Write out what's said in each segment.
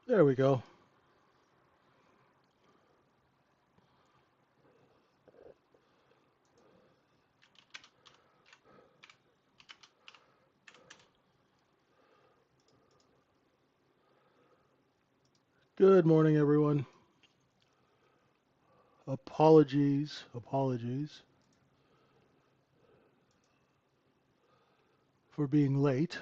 There we go. Good morning, everyone. Apologies for being late.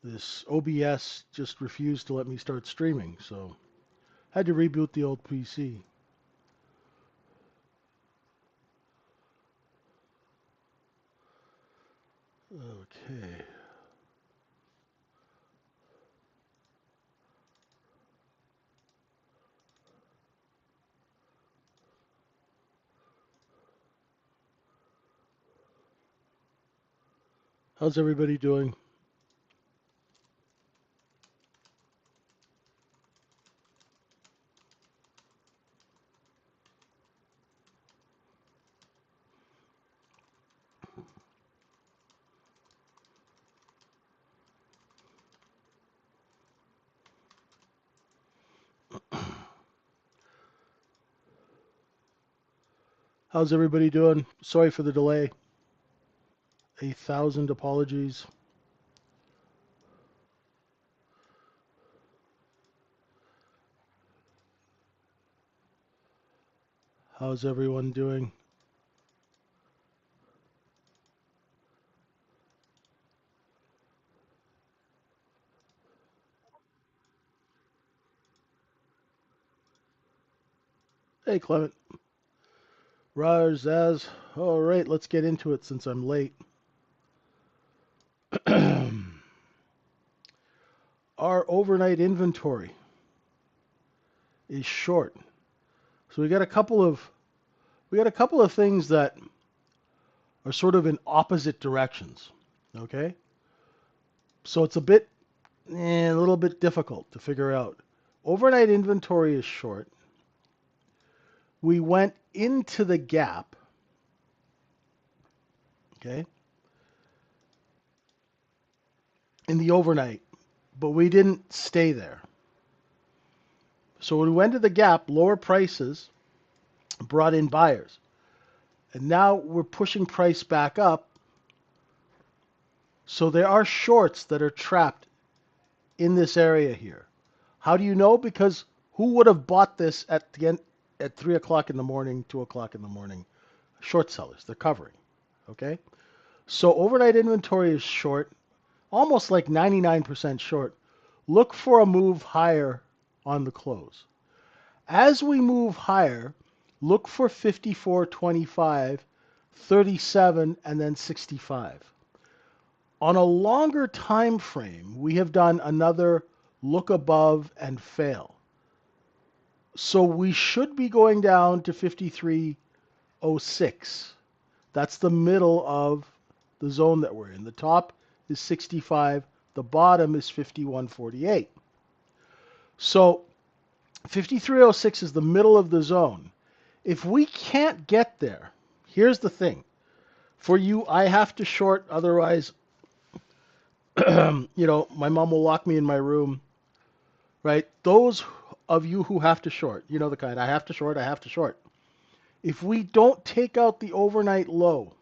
This OBS just refused to let me start streaming, so had to reboot the old PC. Okay. How's everybody doing? How's everybody doing? Sorry for the delay. 1,000 apologies. How's everyone doing? Hey, Clement. Raj, Zaz. All right, let's get into it since I'm late. Our overnight inventory is short. So we got a couple of things that are sort of in opposite directions. Okay? So it's a little bit difficult to figure out. Overnight inventory is short. We went into the gap, okay, in the overnight, but we didn't stay there. So when we went to the gap, lower prices brought in buyers. And now we're pushing price back up. So there are shorts that are trapped in this area here. How do you know? Because who would have bought this at 3 o'clock in the morning, 2 o'clock in the morning? Short sellers. They're covering. Okay? So overnight inventory is short, almost like 99% short. Look for a move higher on the close. As we move higher, look for 54.25, 37, and then 65. On a longer time frame, we have done another look above and fail. So we should be going down to 53.06. That's the middle of the zone that we're in. The top is 65, the bottom is 51.48. So 53.06 is the middle of the zone. If we can't get there, here's the thing. For you, I have to short, otherwise, my mom will lock me in my room, right? Those of you who have to short, you know the kind. I have to short, I have to short. If we don't take out the overnight low,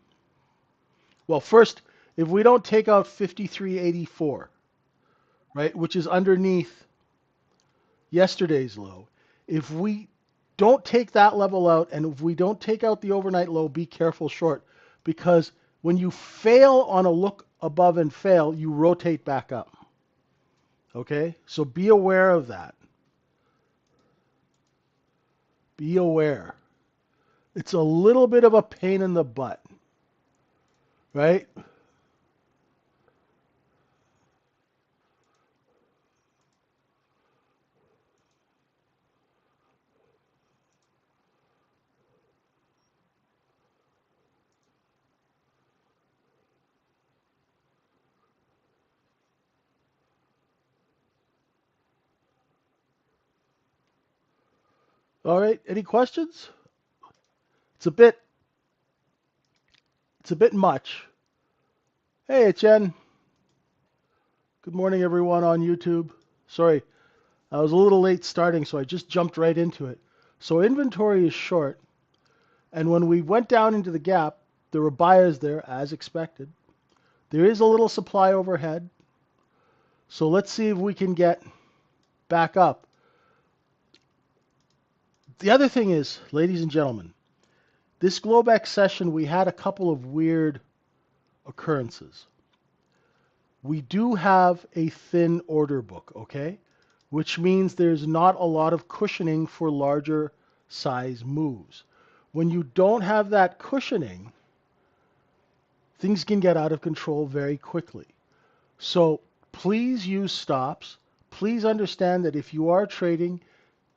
well, first, if we don't take out 53.84, right, which is underneath yesterday's low, if we don't take that level out and if we don't take out the overnight low, be careful short, because when you fail on a look above and fail, you rotate back up. Okay? So be aware of that. Be aware. It's a little bit of a pain in the butt, right? All right. Any questions? It's a bit it's a bit much. Hey, Chen. Good morning, everyone on YouTube. Sorry, I was a little late starting, so I just jumped right into it. So inventory is short, and when we went down into the gap, there were buyers there as expected. There is a little supply overhead, so let's see if we can get back up. The other thing is, ladies and gentlemen, this Globex session, we had a couple of weird occurrences. We do have a thin order book, okay? Which means there's not a lot of cushioning for larger size moves. When you don't have that cushioning, things can get out of control very quickly. So please use stops. Please understand that if you are trading,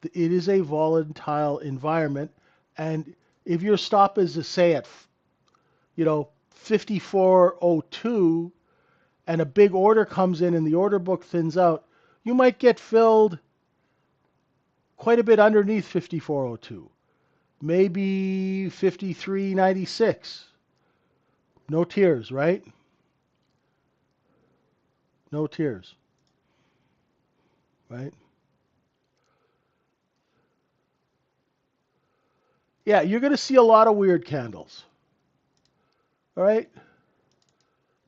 it is a volatile environment. And if your stop is, say, at 54.02 and a big order comes in and the order book thins out, you might get filled quite a bit underneath 54.02. Maybe 53.96. No tears, right? No tears, right? Yeah, you're going to see a lot of weird candles. All right?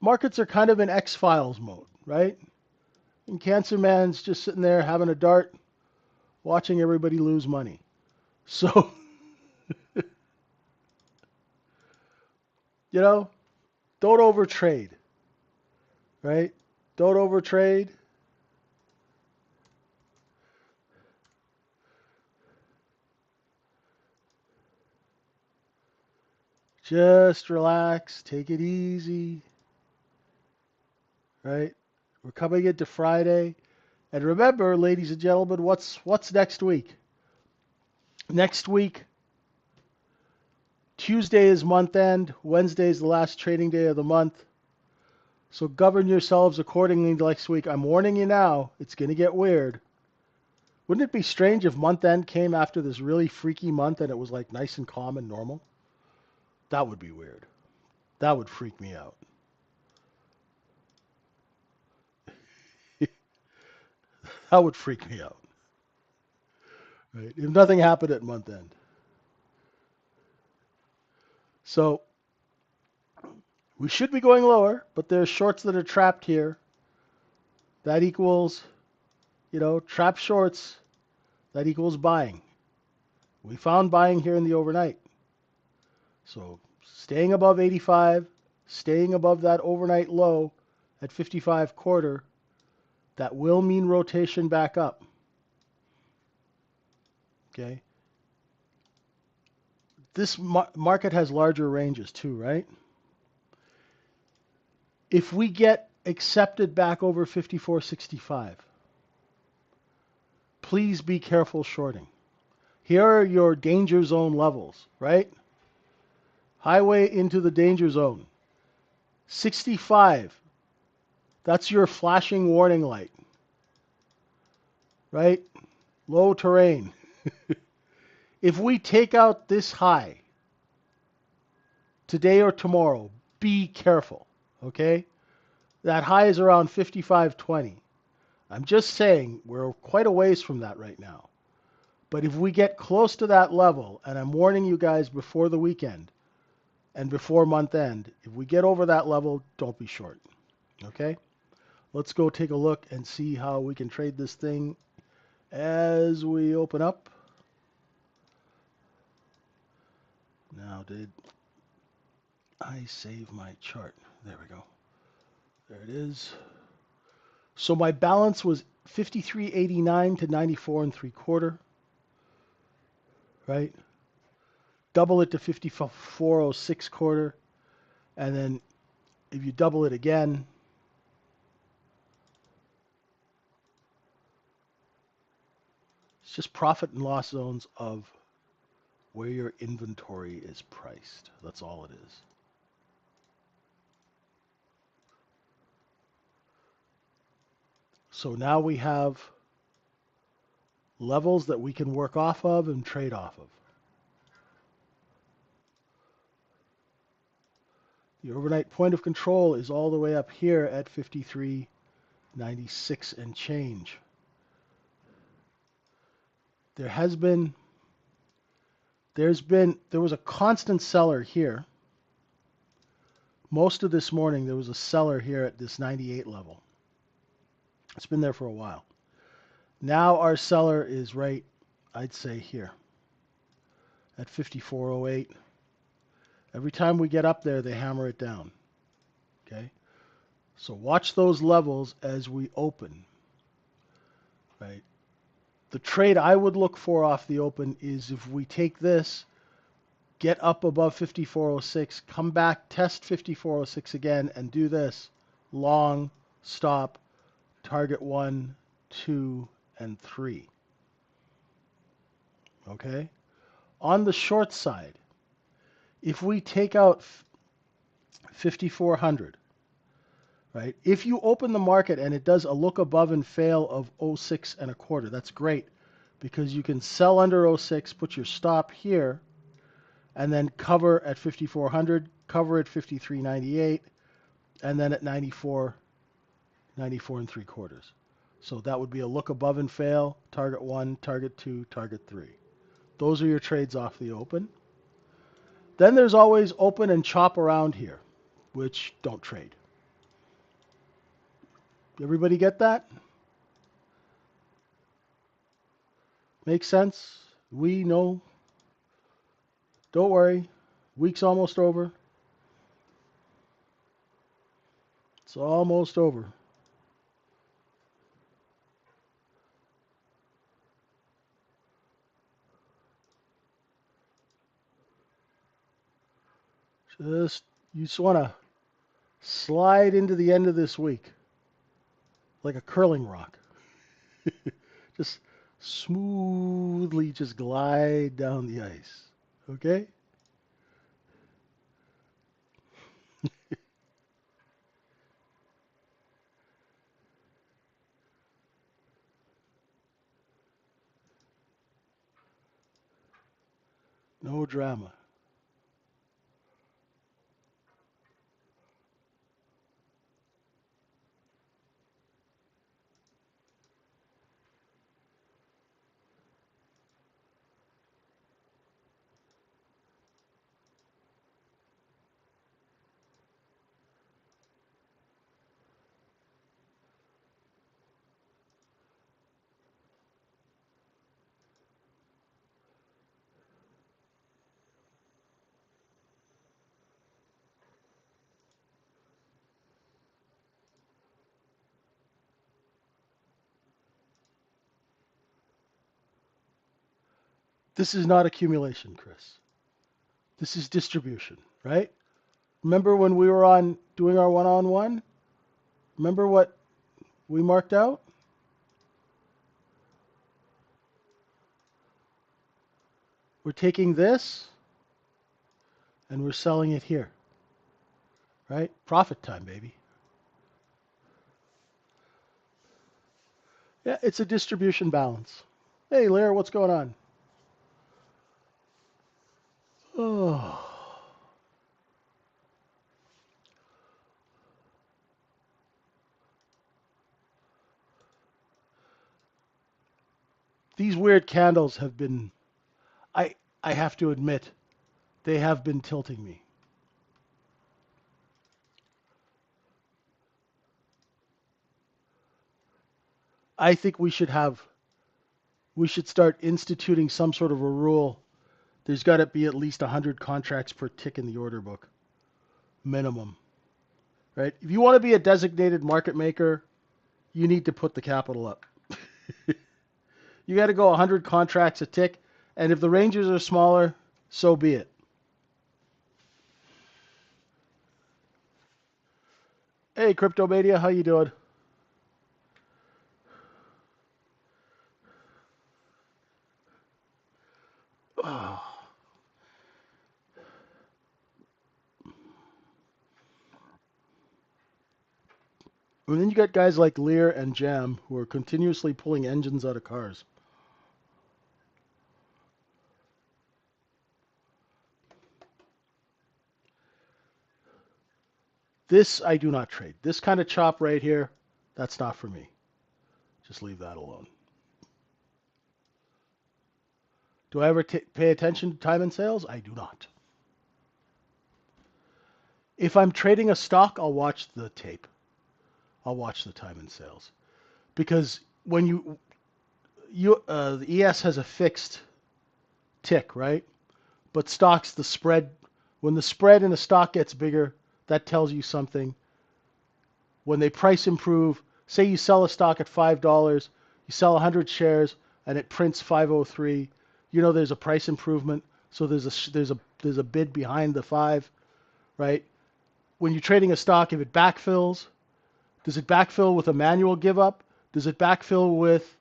Markets are kind of in X-Files mode, right? And Cancer Man's just sitting there having a dart, watching everybody lose money. So, you know, don't overtrade, right? Don't overtrade. Just relax, take it easy, right? We're coming into Friday. And remember, ladies and gentlemen, what's next week? Next week, Tuesday is month end. Wednesday is the last trading day of the month. So govern yourselves accordingly next week. I'm warning you now, it's going to get weird. Wouldn't it be strange if month end came after this really freaky month and it was like nice and calm and normal? That would be weird. That would freak me out. That would freak me out. Right? If nothing happened at month end. So we should be going lower, but there's shorts that are trapped here. That equals, trap shorts. That equals buying. We found buying here in the overnight. So staying above 85, staying above that overnight low at 55 quarter, that will mean rotation back up. Okay. This market has larger ranges too, right? If we get accepted back over 54.65, please be careful shorting. Here are your danger zone levels, right? Highway into the danger zone. 65, that's your flashing warning light, right? Low terrain. If we take out this high today or tomorrow, be careful, okay? That high is around 55.20. I'm just saying we're quite a ways from that right now. But if we get close to that level, and I'm warning you guys before the weekend and before month end, if we get over that level, don't be short, okay? Let's go take a look and see how we can trade this thing as we open up. Now, did I save my chart? There we go. There it is. So my balance was 53.89 to 94 and 3/4, right? Double it to 54.06 quarter, and then if you double it again, it's just profit and loss zones of where your inventory is priced. That's all it is. So now we have levels that we can work off of and trade off of. The overnight point of control is all the way up here at 53.89. 96 and change. There was a constant seller here. Most of this morning there was a seller here at this 98 level. It's been there for a while. Now our seller is right, I'd say here at 54.08. Every time we get up there, they hammer it down. Okay? So watch those levels as we open. Right? The trade I would look for off the open is if we take this, get up above 54.06, come back, test 54.06 again, and do this. Long, stop, target 1, 2, and 3. Okay? On the short side, if we take out 5,400, right? If you open the market and it does a look above and fail of 06 and a quarter, that's great because you can sell under 06, put your stop here, and then cover at 5,400, cover at 53.98, and then at 94 and 3/4. So that would be a look above and fail, target 1, target 2, target 3. Those are your trades off the open. Then there's always open and chop around here, which don't trade. Everybody get that? Makes sense? We know. Don't worry. Week's almost over. It's almost over. You just want to slide into the end of this week like a curling rock. Just smoothly just glide down the ice. Okay? No drama. This is not accumulation, Chris. This is distribution, right? Remember when we were on doing our one-on-one? Remember what we marked out? We're taking this and we're selling it here, right? Profit time, baby. Yeah, it's a distribution balance. Hey, Lair, what's going on? Oh, these weird candles have been, I, I have to admit, they have been tilting me. I think we should start instituting some sort of a rule. There's got to be at least 100 contracts per tick in the order book, minimum. Right? If you want to be a designated market maker, you need to put the capital up. You got to go 100 contracts a tick, and if the ranges are smaller, so be it. Hey, Cryptomania, how you doing? Oh. And then you got guys like Lear and Jam who are continuously pulling engines out of cars. This I do not trade. This kind of chop right here, That's not for me. Just leave that alone. Do I ever pay attention to time and sales? I do not. If I'm trading a stock, I'll watch the tape. I'll watch the time and sales. Because when the ES has a fixed tick, right? But stocks, the spread, when the spread in a stock gets bigger, that tells you something. When they price improve, say you sell a stock at $5, you sell 100 shares, and it prints 503. You know there's a price improvement, so there's a bid behind the 5, right? When you're trading a stock, if it backfills, does it backfill with a manual give up? Does it backfill with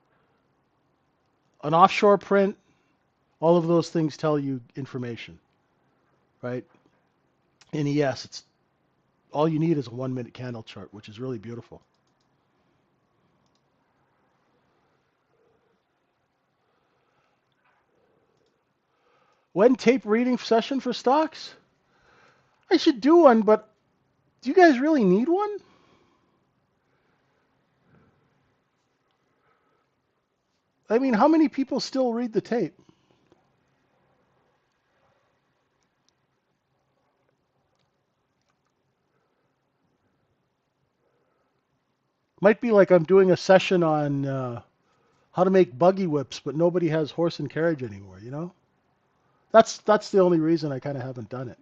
an offshore print? All of those things tell you information, right? In ES, it's all you need is a 1-minute candle chart, which is really beautiful. When tape reading session for stocks? I should do one, but do you guys really need one? I mean, how many people still read the tape? Might be like I'm doing a session on how to make buggy whips, but nobody has horse and carriage anymore, you know? That's the only reason I kind of haven't done it.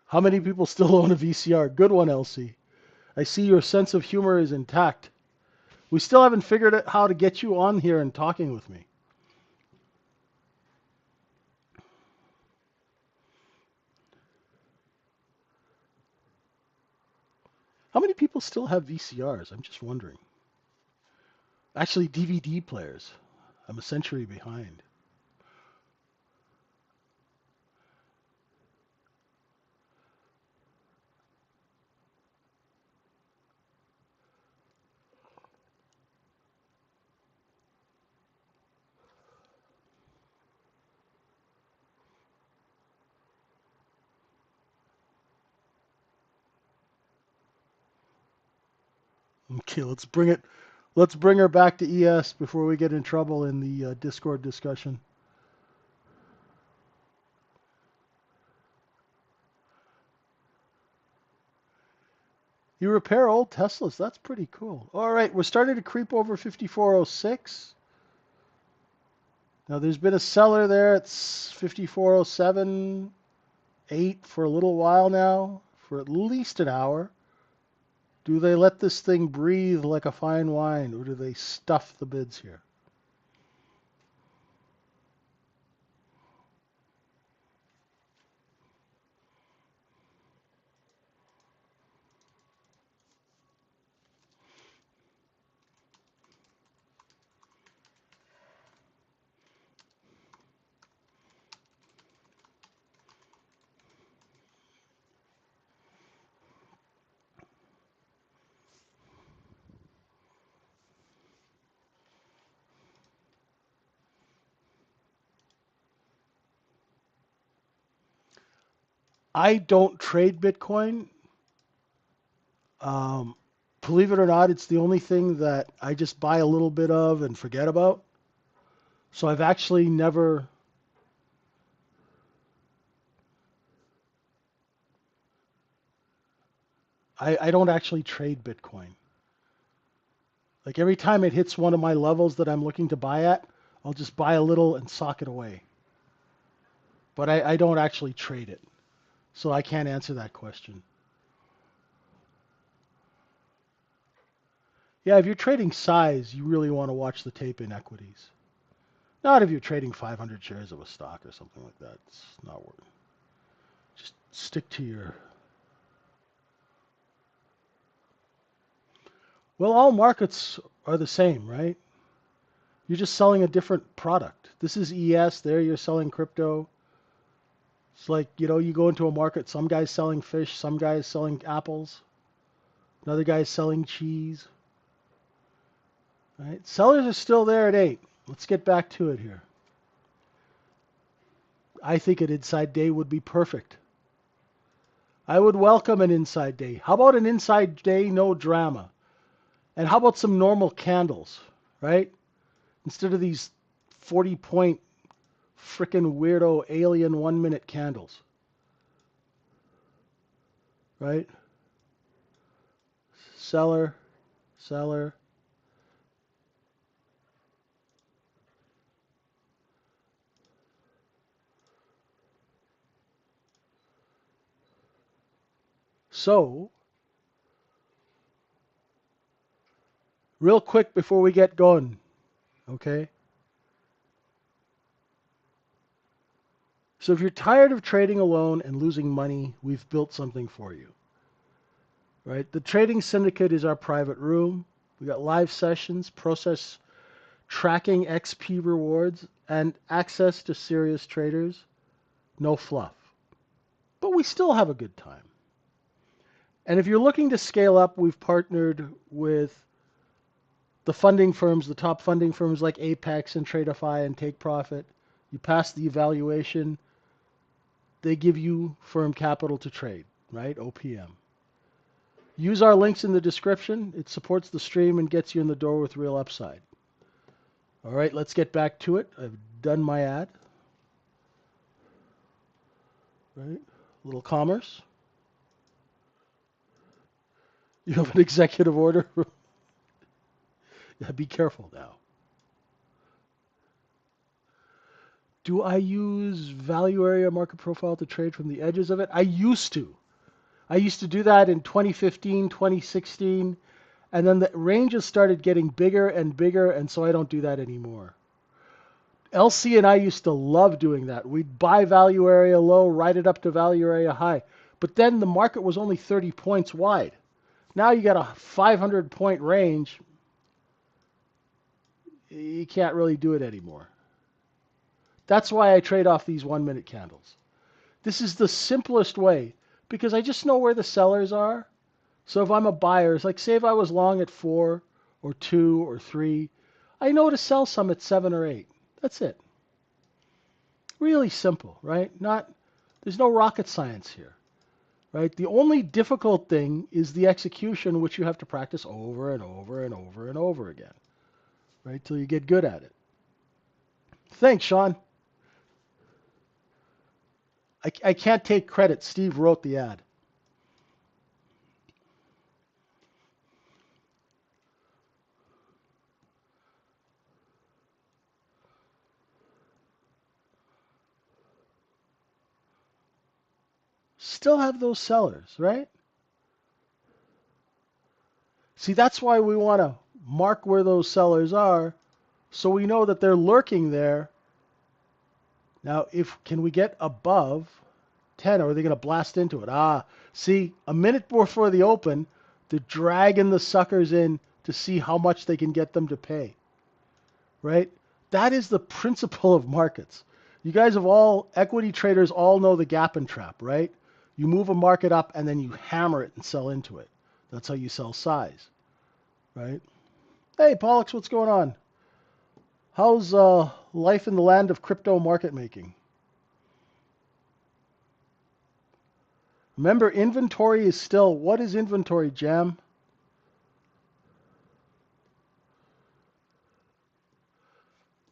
How many people still own a VCR? Good one, Elsie. I see your sense of humor is intact. We still haven't figured out how to get you on here and talking with me. How many people still have VCRs? I'm just wondering. Actually, DVD players. I'm a century behind. Okay, let's bring it. Let's bring her back to ES before we get in trouble in the Discord discussion. You repair old Teslas. That's pretty cool. All right, we're starting to creep over 5406. Now there's been a seller there. It's 5407.8 for a little while now, for at least an hour. Do they let this thing breathe like a fine wine, or do they stuff the bids here? I don't trade Bitcoin. Um, Believe it or not, it's the only thing that I just buy a little bit of and forget about. So I've actually never. I don't actually trade Bitcoin. Like every time it hits one of my levels that I'm looking to buy at, I'll just buy a little and sock it away. But I don't actually trade it. So I can't answer that question. Yeah, if you're trading size, you really want to watch the tape in equities. Not if you're trading 500 shares of a stock or something like that. It's not worth it. Just stick to your. Well, all markets are the same, right? You're just selling a different product. This is ES. There you're selling crypto. It's like, you go into a market, some guy's selling fish, some guy's selling apples, another guy's selling cheese. Right? Sellers are still there at 8. Let's get back to it here. I think an inside day would be perfect. I would welcome an inside day. How about an inside day, no drama? And how about some normal candles, right? Instead of these 40-point frickin' weirdo alien 1-minute candles, right? Seller, seller. So, real quick before we get going, okay? So if you're tired of trading alone and losing money, we've built something for you, right? The Trading Syndicate is our private room. We got live sessions, process tracking XP rewards, and access to serious traders. No fluff. But we still have a good time. And if you're looking to scale up, we've partnered with the funding firms, the top funding firms like Apex and Tradeify and Take Profit. You pass the evaluation, they give you firm capital to trade, right? OPM. Use our links in the description. It supports the stream and gets you in the door with real upside. All right, let's get back to it. I've done my ad. Right? Little commerce. You have an executive order. Yeah, be careful now. Do I use value area market profile to trade from the edges of it? I used to. I used to do that in 2015, 2016, and then the ranges started getting bigger and bigger, and so I don't do that anymore. LC and I used to love doing that. We'd buy value area low, ride it up to value area high. But then the market was only 30 points wide. Now you got a 500-point range. You can't really do it anymore. That's why I trade off these 1-minute candles. This is the simplest way because I just know where the sellers are. So if I'm a buyer, it's like say if I was long at 4 or 2 or 3, I know to sell some at 7 or 8. That's it. Really simple, right? There's no rocket science here, right? The only difficult thing is the execution, which you have to practice over and over and over and over again, right? Till you get good at it. Thanks, Sean. I can't take credit. Steve wrote the ad. Still have those sellers, right? See, that's why we want to mark where those sellers are so we know that they're lurking there. Now, can we get above 10 or are they going to blast into it? See, a minute before the open, they're dragging the suckers in to see how much they can get them to pay, right? That is the principle of markets. You guys equity traders all know the gap and trap, right? You move a market up and then you hammer it and sell into it. That's how you sell size, right? Hey, Pollux, what's going on? How's life in the land of crypto market making? Remember, inventory is still, what is inventory, Jam?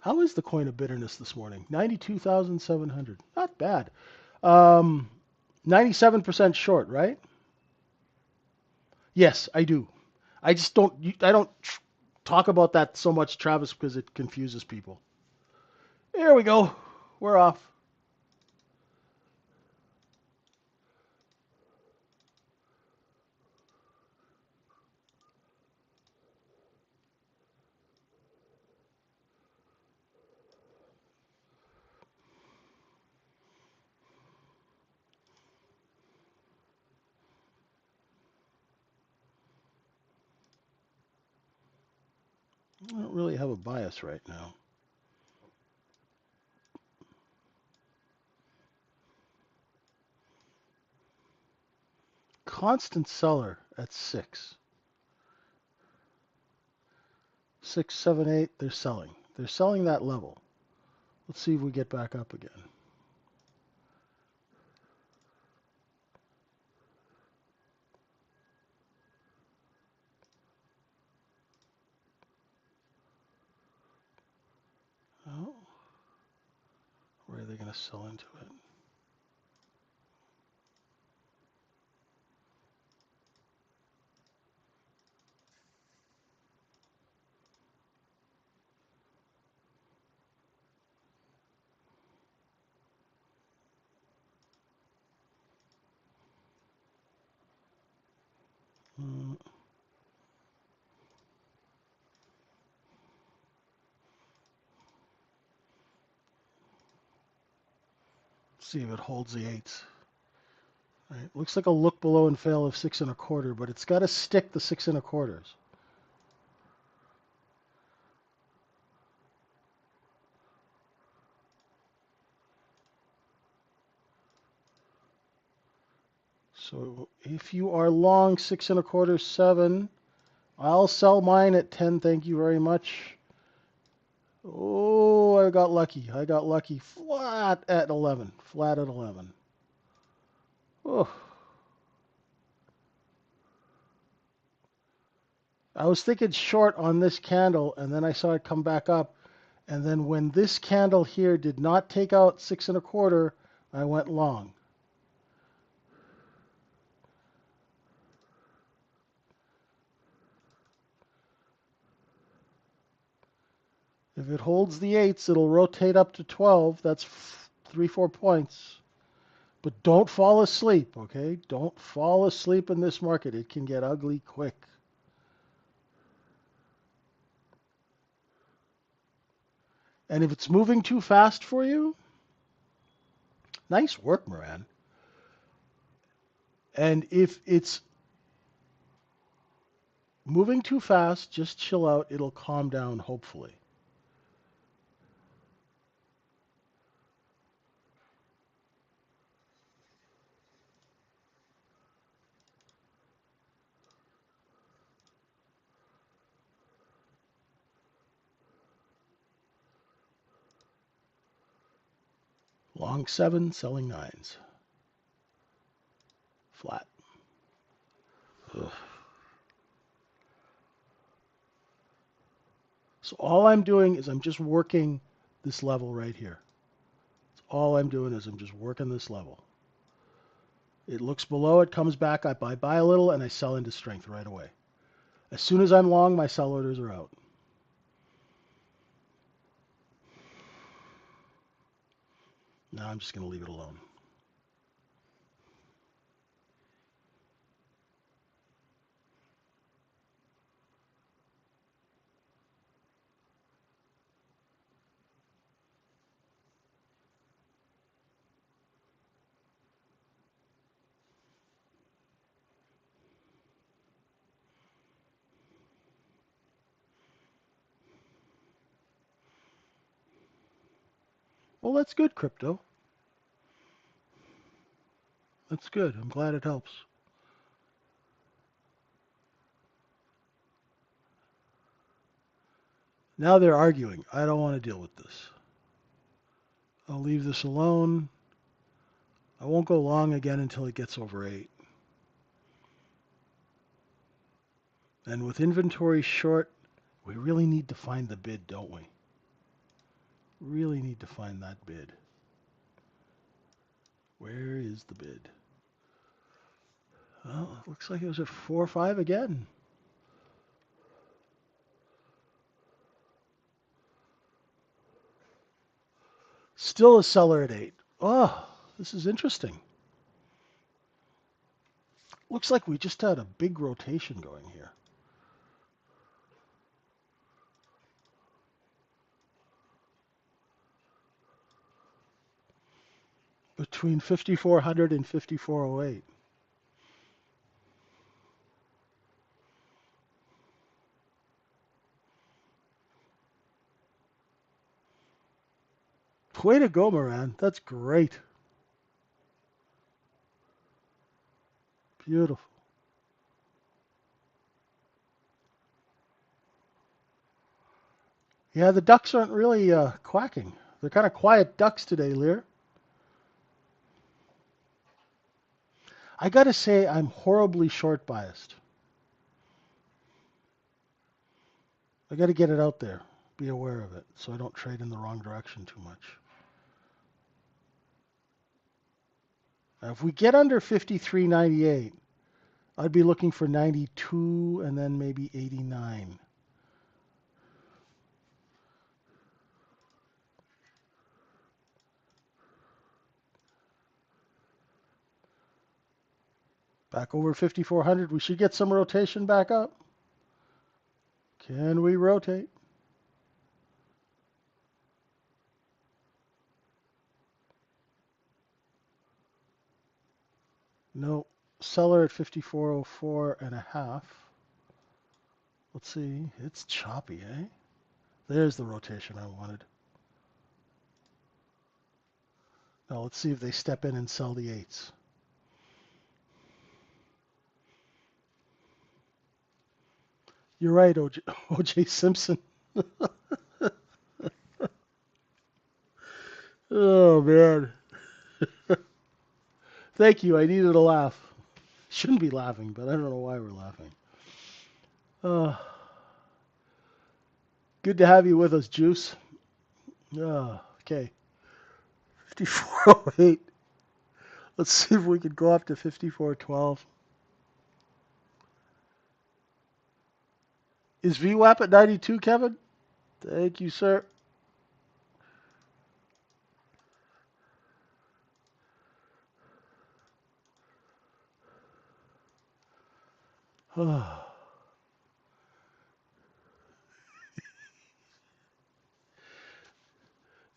How is the coin of bitterness this morning? 92,700. Not bad. 97% short, right? Yes, I do. I don't talk about that so much, Travis, because it confuses people. Here we go. We're off. I don't really have a bias right now. Constant seller at 6. 6, 7, 8, they're selling. They're selling that level. Let's see if we get back up again. they going to sell into it? Mm, see if it holds the eights. Right. Looks like a look below and fail of 6 1/4, but it's got to stick the 6 1/4s. So if you are long 6 1/4, 7, I'll sell mine at 10. Thank you very much. Oh, I got lucky. I got lucky. Flat at 11. Flat at 11. Oh, I was thinking short on this candle, and then I saw it come back up. And then when this candle here did not take out 6 1/4, I went long. If it holds the eights, it'll rotate up to 12. That's 3, 4 points. But don't fall asleep, okay? Don't fall asleep in this market. It can get ugly quick. And if it's moving too fast for you, nice work, Moran. And if it's moving too fast, just chill out. It'll calm down, hopefully. Long 7, selling 9s. Flat. Ugh. So all I'm doing is I'm just working this level right here. All I'm doing is I'm just working this level. It looks below, it comes back, I buy a little, and I sell into strength right away. As soon as I'm long, my sell orders are out. Now I'm just going to leave it alone. Well, that's good, crypto. That's good. I'm glad it helps. Now they're arguing. I don't want to deal with this. I'll leave this alone. I won't go long again until it gets over 8. And with inventory short, we really need to find the bid, don't we? Really need to find that bid. Where is the bid? Well, it looks like it was at 4 or 5 again. Still a seller at 8. Oh, this is interesting. Looks like we just had a big rotation going here. Between 5,400 and 5,408. Way to go, Moran. That's great. Beautiful. Yeah, the ducks aren't really quacking. They're kind of quiet ducks today, Lear. I got to say, I'm horribly short biased. I got to get it out there. Be aware of it so I don't trade in the wrong direction too much. Now, if we get under 53.98, I'd be looking for 92 and then maybe 89. Back over 5,400, we should get some rotation back up. Can we rotate? No. Seller at 54.04 and a half. Let's see. It's choppy, eh? There's the rotation I wanted. Now let's see if they step in and sell the eights. You're right, OJ Simpson. Oh, man. Thank you. I needed a laugh. Shouldn't be laughing, but I don't know why we're laughing. Good to have you with us, Juice. Okay. 54.08. Let's see if we can go up to 54.12. Is VWAP at 92, Kevin? Thank you, sir.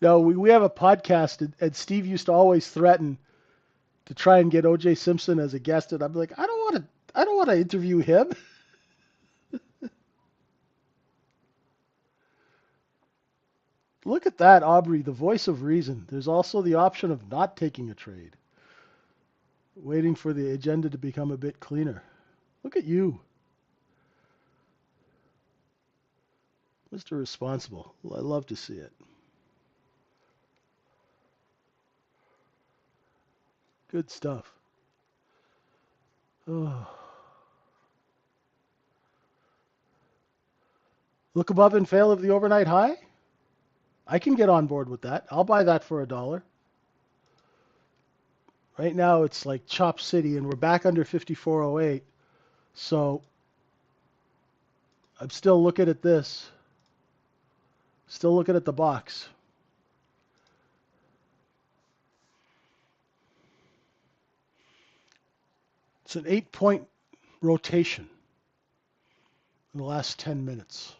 No, we have a podcast, and Steve used to always threaten to try and get OJ Simpson as a guest, and I'm like, I don't want to interview him. Look at that, Aubrey, the voice of reason. There's also the option of not taking a trade, waiting for the agenda to become a bit cleaner. Look at you, Mr. Responsible. Well, I love to see it. Good stuff. Oh. Look above and fail of the overnight high? I can get on board with that. I'll buy that for $1. Right now it's like Chop City, and we're back under 54.08. So I'm still looking at this. Still looking at the box. It's an 8-point rotation in the last 10 minutes.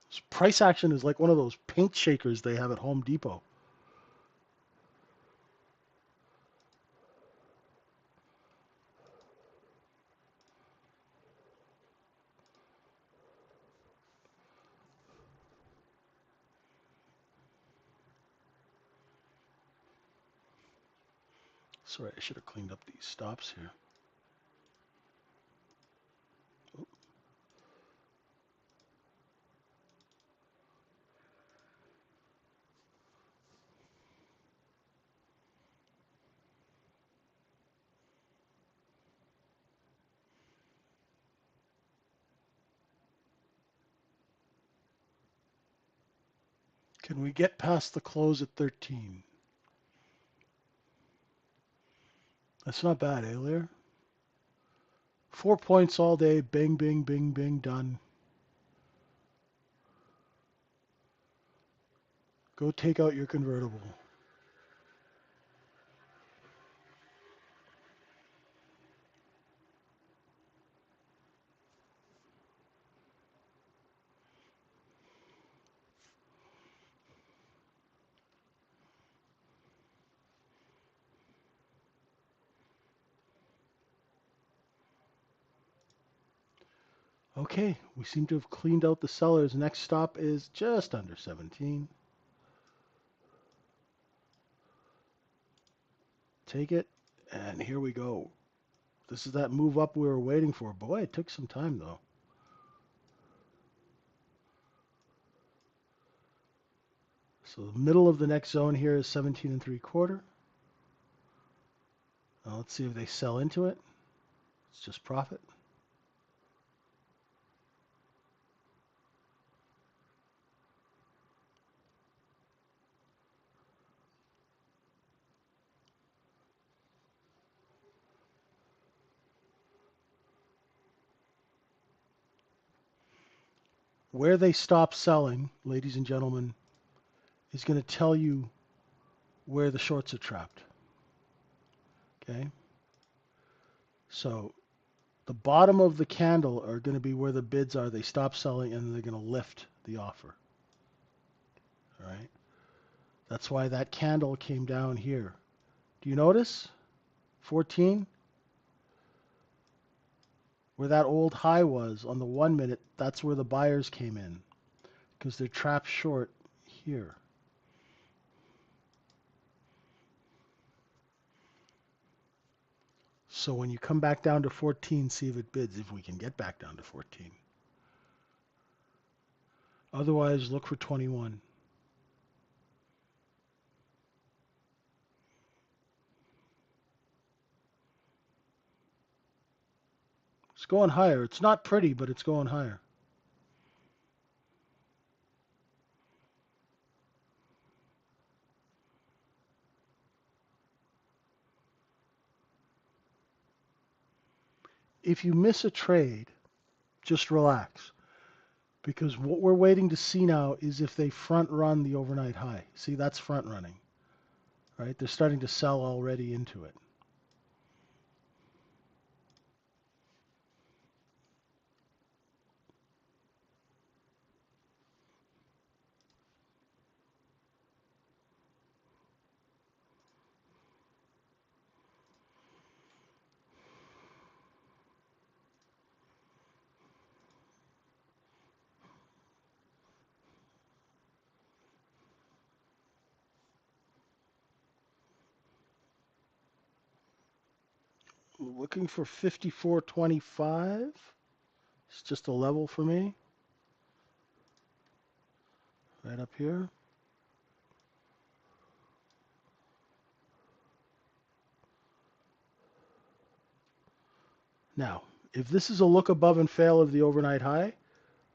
This price action is like one of those paint shakers they have at Home Depot. Sorry, I should have cleaned up these stops here. Can we get past the close at 13? That's not bad, eh, Lear? 4 points all day. Bing, bing, bing, bing, done. Go take out your convertible. Okay, we seem to have cleaned out the sellers. Next stop is just under 17. Take it, and here we go. This is that move up we were waiting for. Boy, it took some time, though. So the middle of the next zone here is 17 and 3/4. Now let's see if they sell into it. It's just profit. where they stop selling, ladies and gentlemen, is going to tell you where the shorts are trapped. Okay? So the bottom of the candle are going to be where the bids are. They stop selling and they're going to lift the offer. All right? That's why that candle came down here. Do you notice? 14? Where that old high was on the 1 minute, that's where the buyers came in because they're trapped short here. So when you come back down to 14, see if it bids, if we can get back down to 14. Otherwise, look for 21. It's going higher. It's not pretty, but it's going higher. If you miss a trade, just relax. Because what we're waiting to see now is if they front run the overnight high. See, that's front running, right? They're starting to sell already into it. Looking for 54.25. It's just a level for me. Right up here. Now, if this is a look above and fail of the overnight high,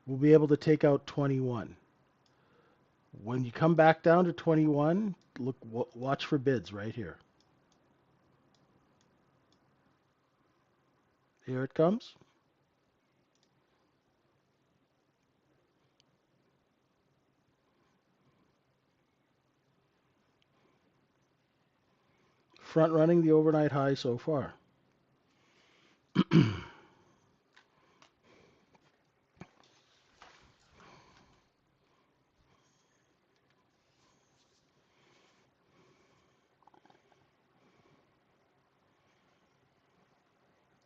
we'll be able to take out 21. When you come back down to 21, watch for bids right here. Here it comes. Front running the overnight high so far.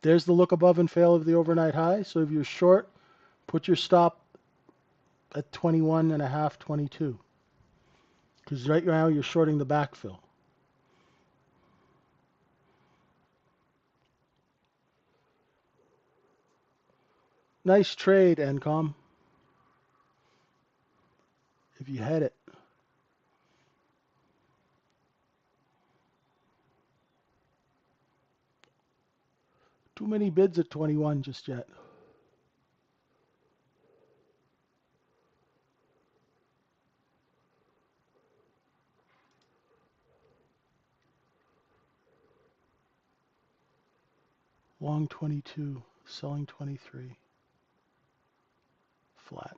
There's the look above and fail of the overnight high. So if you're short, put your stop at 21 and a half, 22. Because right now you're shorting the backfill. Nice trade, Encom. If you had it. Too many bids at 21 just yet. Long 22, selling 23. Flat.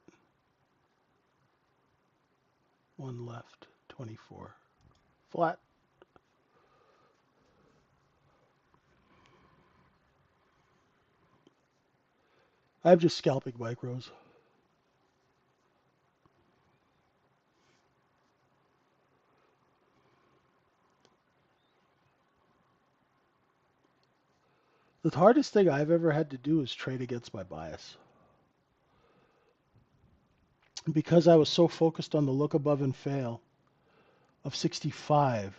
One left, 24. Flat. I'm just scalping micros. The hardest thing I've ever had to do is trade against my bias. Because I was so focused on the look above and fail of 65,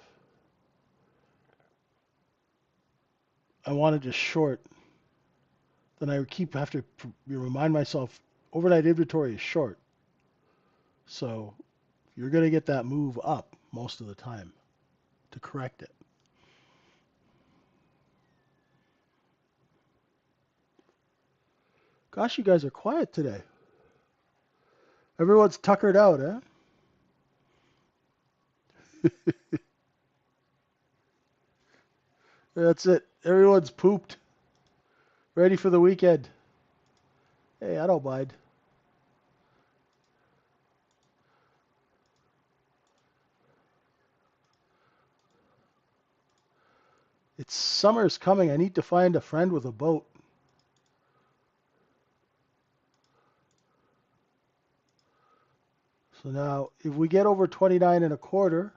I wanted to short. Then I have to remind myself overnight inventory is short. So you're going to get that move up most of the time to correct it. Gosh, you guys are quiet today. Everyone's tuckered out, eh? That's it. Everyone's pooped. Ready for the weekend. Hey, I don't mind. It's summer's coming. I need to find a friend with a boat. So now, if we get over 29 and a quarter,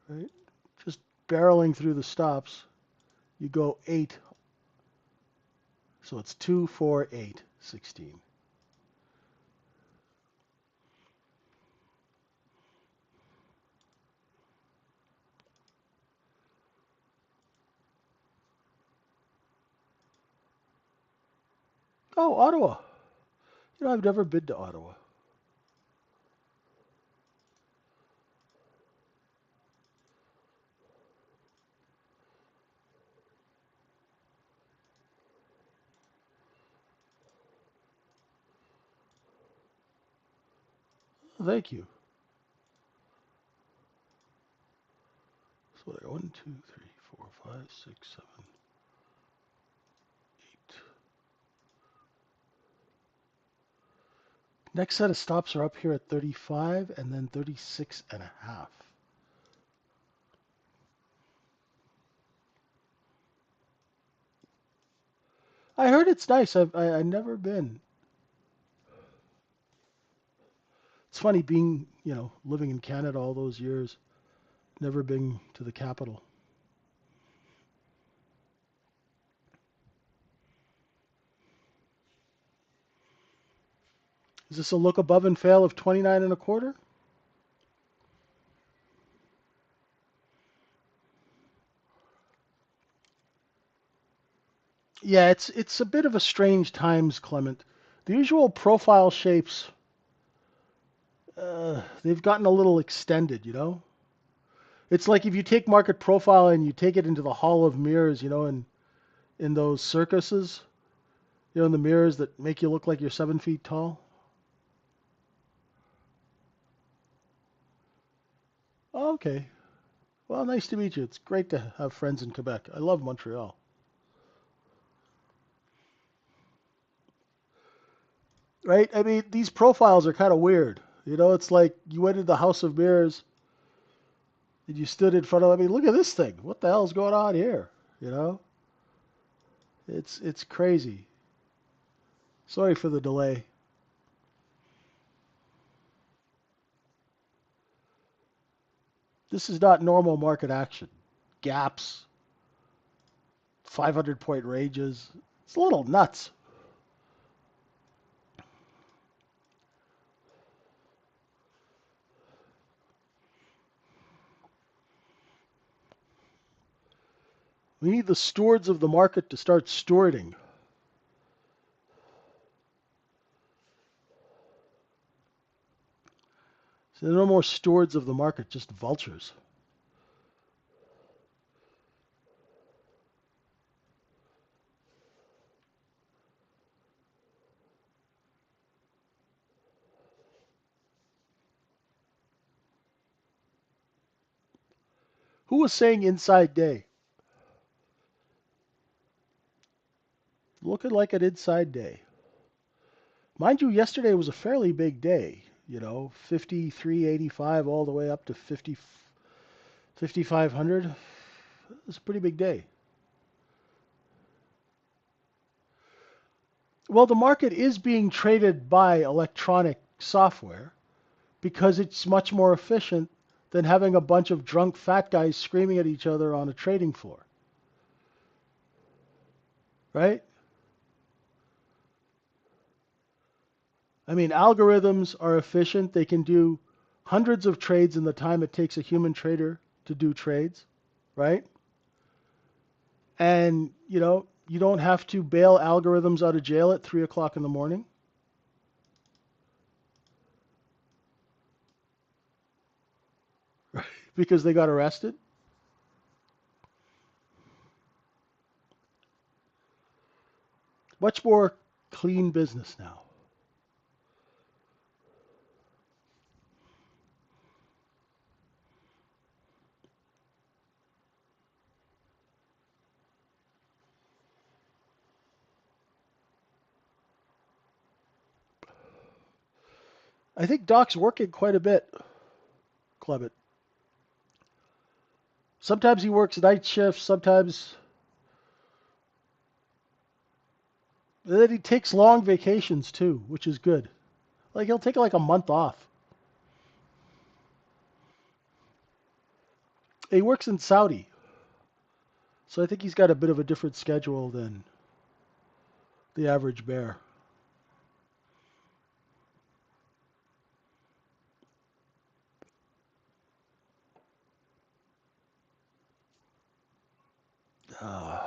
right, just barreling through the stops, you go 8. So it's 2, 4, 8, 16. Oh, Ottawa. You know, I've never been to Ottawa. Thank you. So there, 1, 2, 3, 4, 5, 6, 7, 8. Next set of stops are up here at 35 and then 36 and a half. I heard it's nice. I've never been. It's funny being, living in Canada all those years, never been to the capital. Is this a look above and fail of 29 and a quarter? Yeah, it's a bit of a strange times, Clement. The usual profile shapes, they've gotten a little extended, you know? It's like if you take market profile and you take it into the hall of mirrors, in those circuses, in the mirrors that make you look like you're 7 feet tall. Oh, okay. Well, nice to meet you. It's great to have friends in Quebec. I love Montreal. Right? I mean, these profiles are kind of weird. It's like you went into the House of Mirrors and you stood in front of. I mean, look at this thing. What the hell's going on here? You know? It's crazy. Sorry for the delay. This is not normal market action. Gaps, 500-point ranges. It's a little nuts. We need the stewards of the market to start stewarding. So there are no more stewards of the market, just vultures. Who was saying inside day? Looking like an inside day. Mind you, yesterday was a fairly big day. 53.85 all the way up to 5,500. It's a pretty big day. Well, the market is being traded by electronic software because it's much more efficient than having a bunch of drunk fat guys screaming at each other on a trading floor. Right? I mean, algorithms are efficient. They can do hundreds of trades in the time it takes a human trader to do trades, right? And, you don't have to bail algorithms out of jail at 3 o'clock in the morning. Because they got arrested. Much more clean business now. I think Doc's working quite a bit, Clement. Sometimes he works night shifts, sometimes and then he takes long vacations too, which is good. Like he'll take like a month off. He works in Saudi, so I think he's got a bit of a different schedule than the average bear. Uh,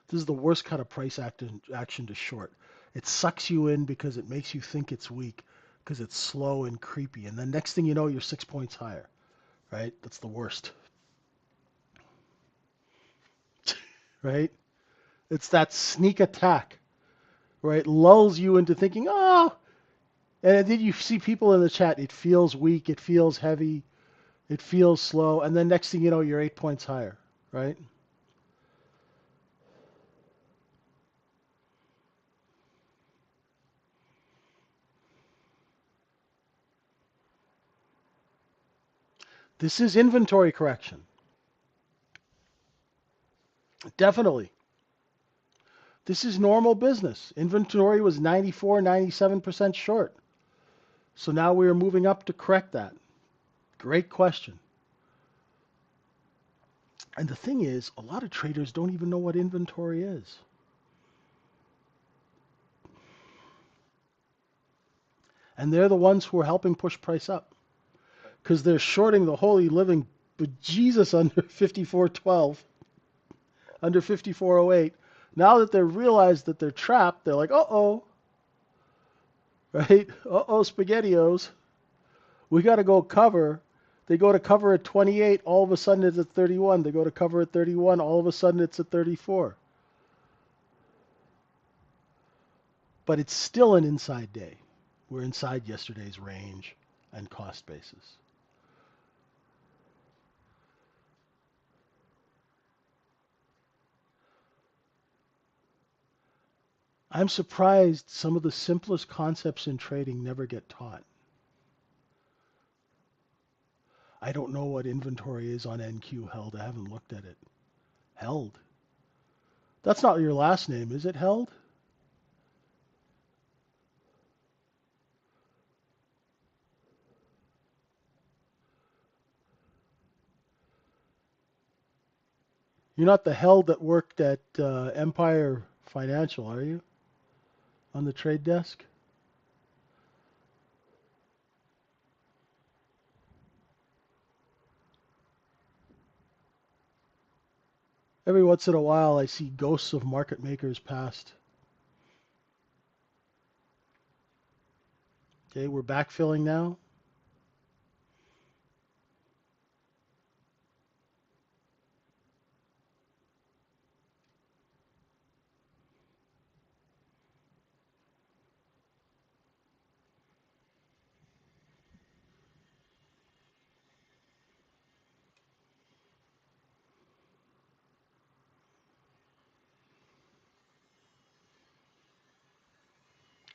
this is the worst kind of price action to short. It sucks you in because it makes you think it's weak because it's slow and creepy, and then next thing you know, you're 6 points higher. Right? That's the worst. Right? It's that sneak attack. Right? Lulls you into thinking, oh, and then you see people in the chat. It feels weak. It feels heavy. It feels slow, and then next thing you know, you're 8 points higher. Right? This is inventory correction. Definitely. This is normal business. Inventory was 94, 97% short. So now we are moving up to correct that. Great question. And the thing is, a lot of traders don't even know what inventory is. And they're the ones who are helping push price up because they're shorting the holy living bejesus under 54.12, under 54.08. Now that they've realized that they're trapped, they're like, uh-oh, right? Uh-oh, SpaghettiOs. We got to go cover. They go to cover at 28, all of a sudden it's at 31. They go to cover at 31, all of a sudden it's at 34. But it's still an inside day. We're inside yesterday's range and cost basis. I'm surprised some of the simplest concepts in trading never get taught. I don't know what inventory is on NQ held. I haven't looked at it. Held. That's not your last name, is it, Held? You're not the Held that worked at Empire Financial, are you? On the trade desk? Every once in a while, I see ghosts of market makers past. Okay, we're backfilling now.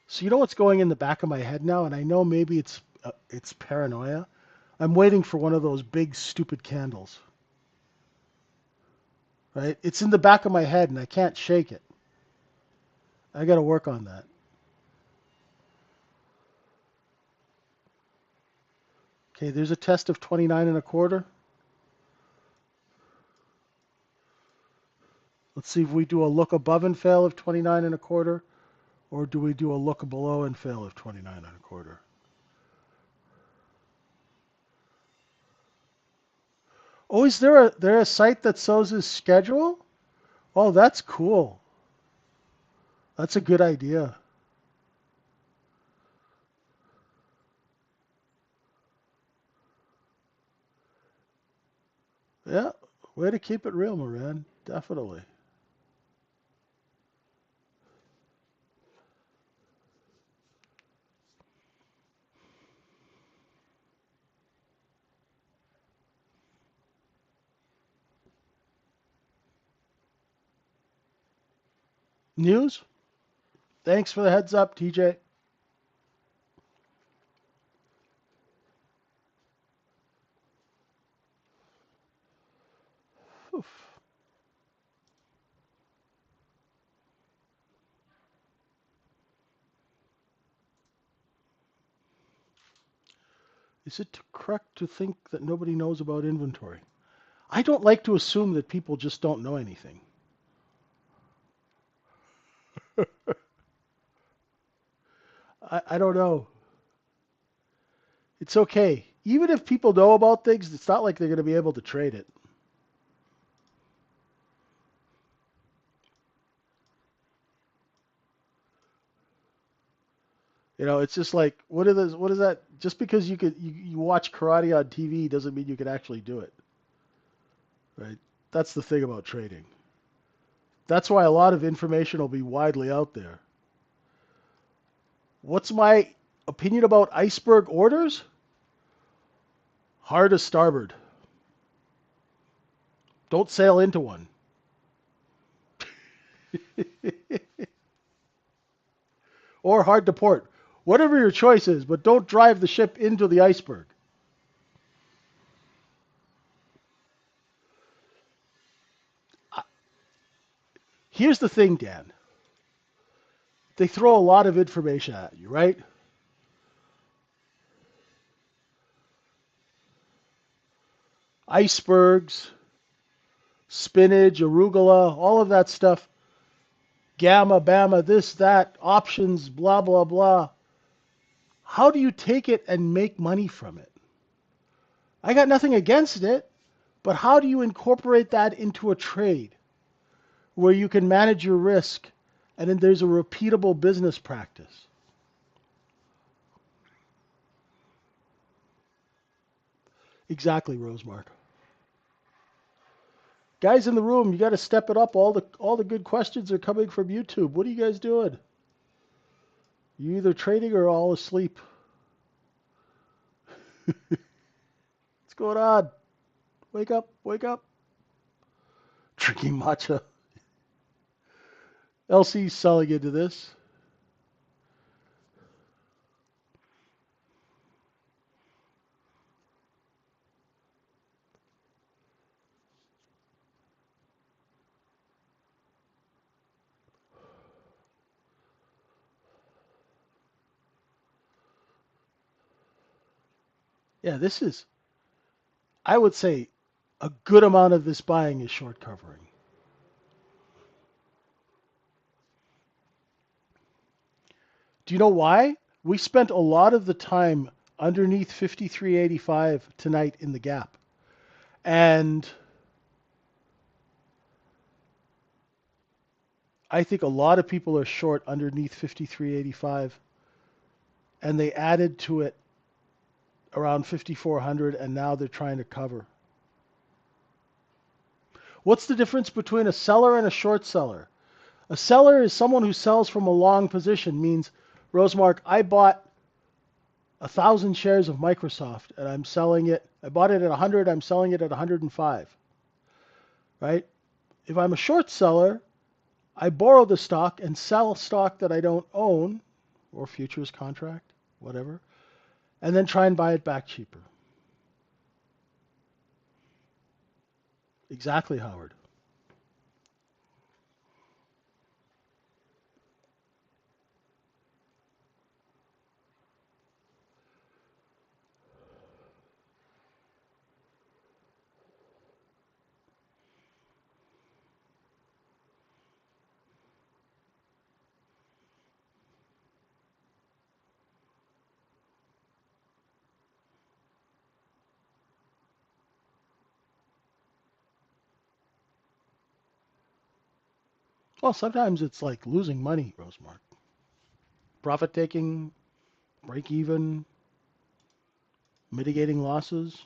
So you know what's going in the back of my head now, and I know maybe it's paranoia. I'm waiting for one of those big stupid candles. Right? It's in the back of my head, and I can't shake it. I got to work on that. Okay, there's a test of 29 and a quarter. Let's see if we do a look above and fail of 29 and a quarter, or do we do a look below and fail of 29 and a quarter? Oh, is there a site that shows his schedule? Oh, that's cool. That's a good idea. Yeah, way to keep it real, Moran. Definitely. News? Thanks for the heads up, TJ. Oof. Is it correct to think that nobody knows about inventory? I don't like to assume that people just don't know anything. I don't know. It's okay. Even if people know about things, it's not like they're going to be able to trade it. You know, it's just like what is that? Just because you watch karate on TV doesn't mean you can actually do it, right? That's the thing about trading. That's why a lot of information will be widely out there. What's my opinion about iceberg orders? Hard as starboard. Don't sail into one. Or hard to port. Whatever your choice is, but don't drive the ship into the iceberg. Here's the thing, Dan. They throw a lot of information at you, right? Icebergs, spinach, arugula, all of that stuff. Gamma, bama, this, that, options, blah, blah, blah. How do you take it and make money from it? I got nothing against it, but how do you incorporate that into a trade where you can manage your risk and then there's a repeatable business practice? Exactly, Rosemark. Guys in the room, you got to step it up. All the good questions are coming from YouTube. What are you guys doing? You either trading or all asleep. What's going on? Wake up, wake up. Drinking matcha. LC's selling into this. Yeah, this is, I would say, a good amount of this buying is short covering. Do you know why? We spent a lot of the time underneath 53.85 tonight in the gap. And I think a lot of people are short underneath 53.85 and they added to it around 5400 and now they're trying to cover. What's the difference between a seller and a short seller? A seller is someone who sells from a long position, means, Rosemark, I bought 1,000 shares of Microsoft and I'm selling it. I bought it at 100, I'm selling it at 105, right? If I'm a short seller, I borrow the stock and sell stock that I don't own, or futures contract, whatever, and then try and buy it back cheaper. Exactly, Howard. Well, sometimes it's like losing money, Rosemark. Profit taking, break even, mitigating losses.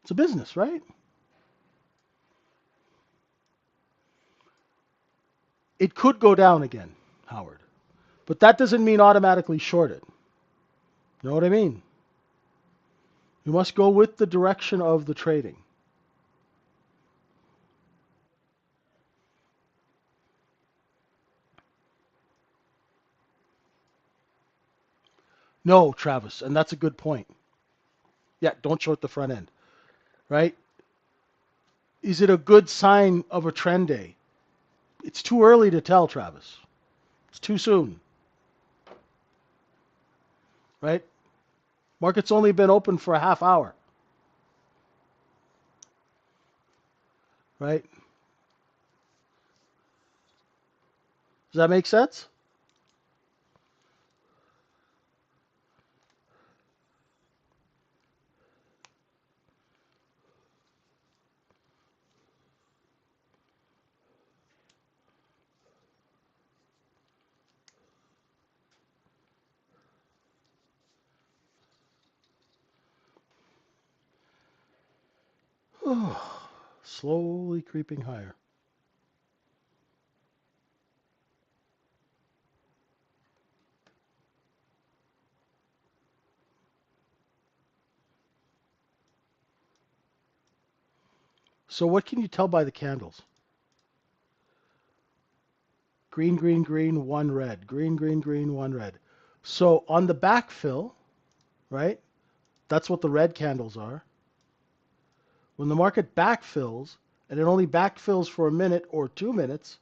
It's a business, right? It could go down again, Howard. But that doesn't mean automatically short it. You know what I mean? You must go with the direction of the trading. No, Travis, and that's a good point. Yeah, don't short the front end, right? is it a good sign of a trend day? It's too early to tell, Travis. It's too soon, right? Market's only been open for a half hour, right? Does that make sense? Slowly creeping higher. So what can you tell by the candles? Green, green, green, one red. Green, green, green, one red. So on the backfill, right? That's what the red candles are. When the market backfills, and it only backfills for a minute or 2 minutes,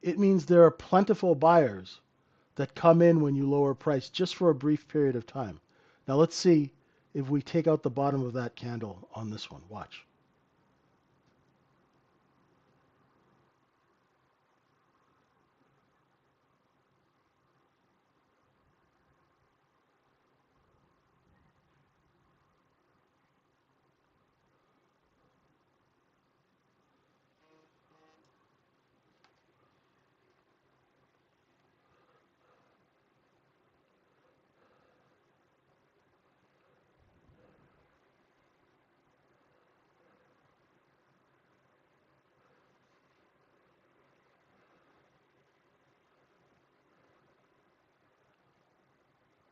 it means there are plentiful buyers that come in when you lower price just for a brief period of time. Now let's see if we take out the bottom of that candle on this one. Watch.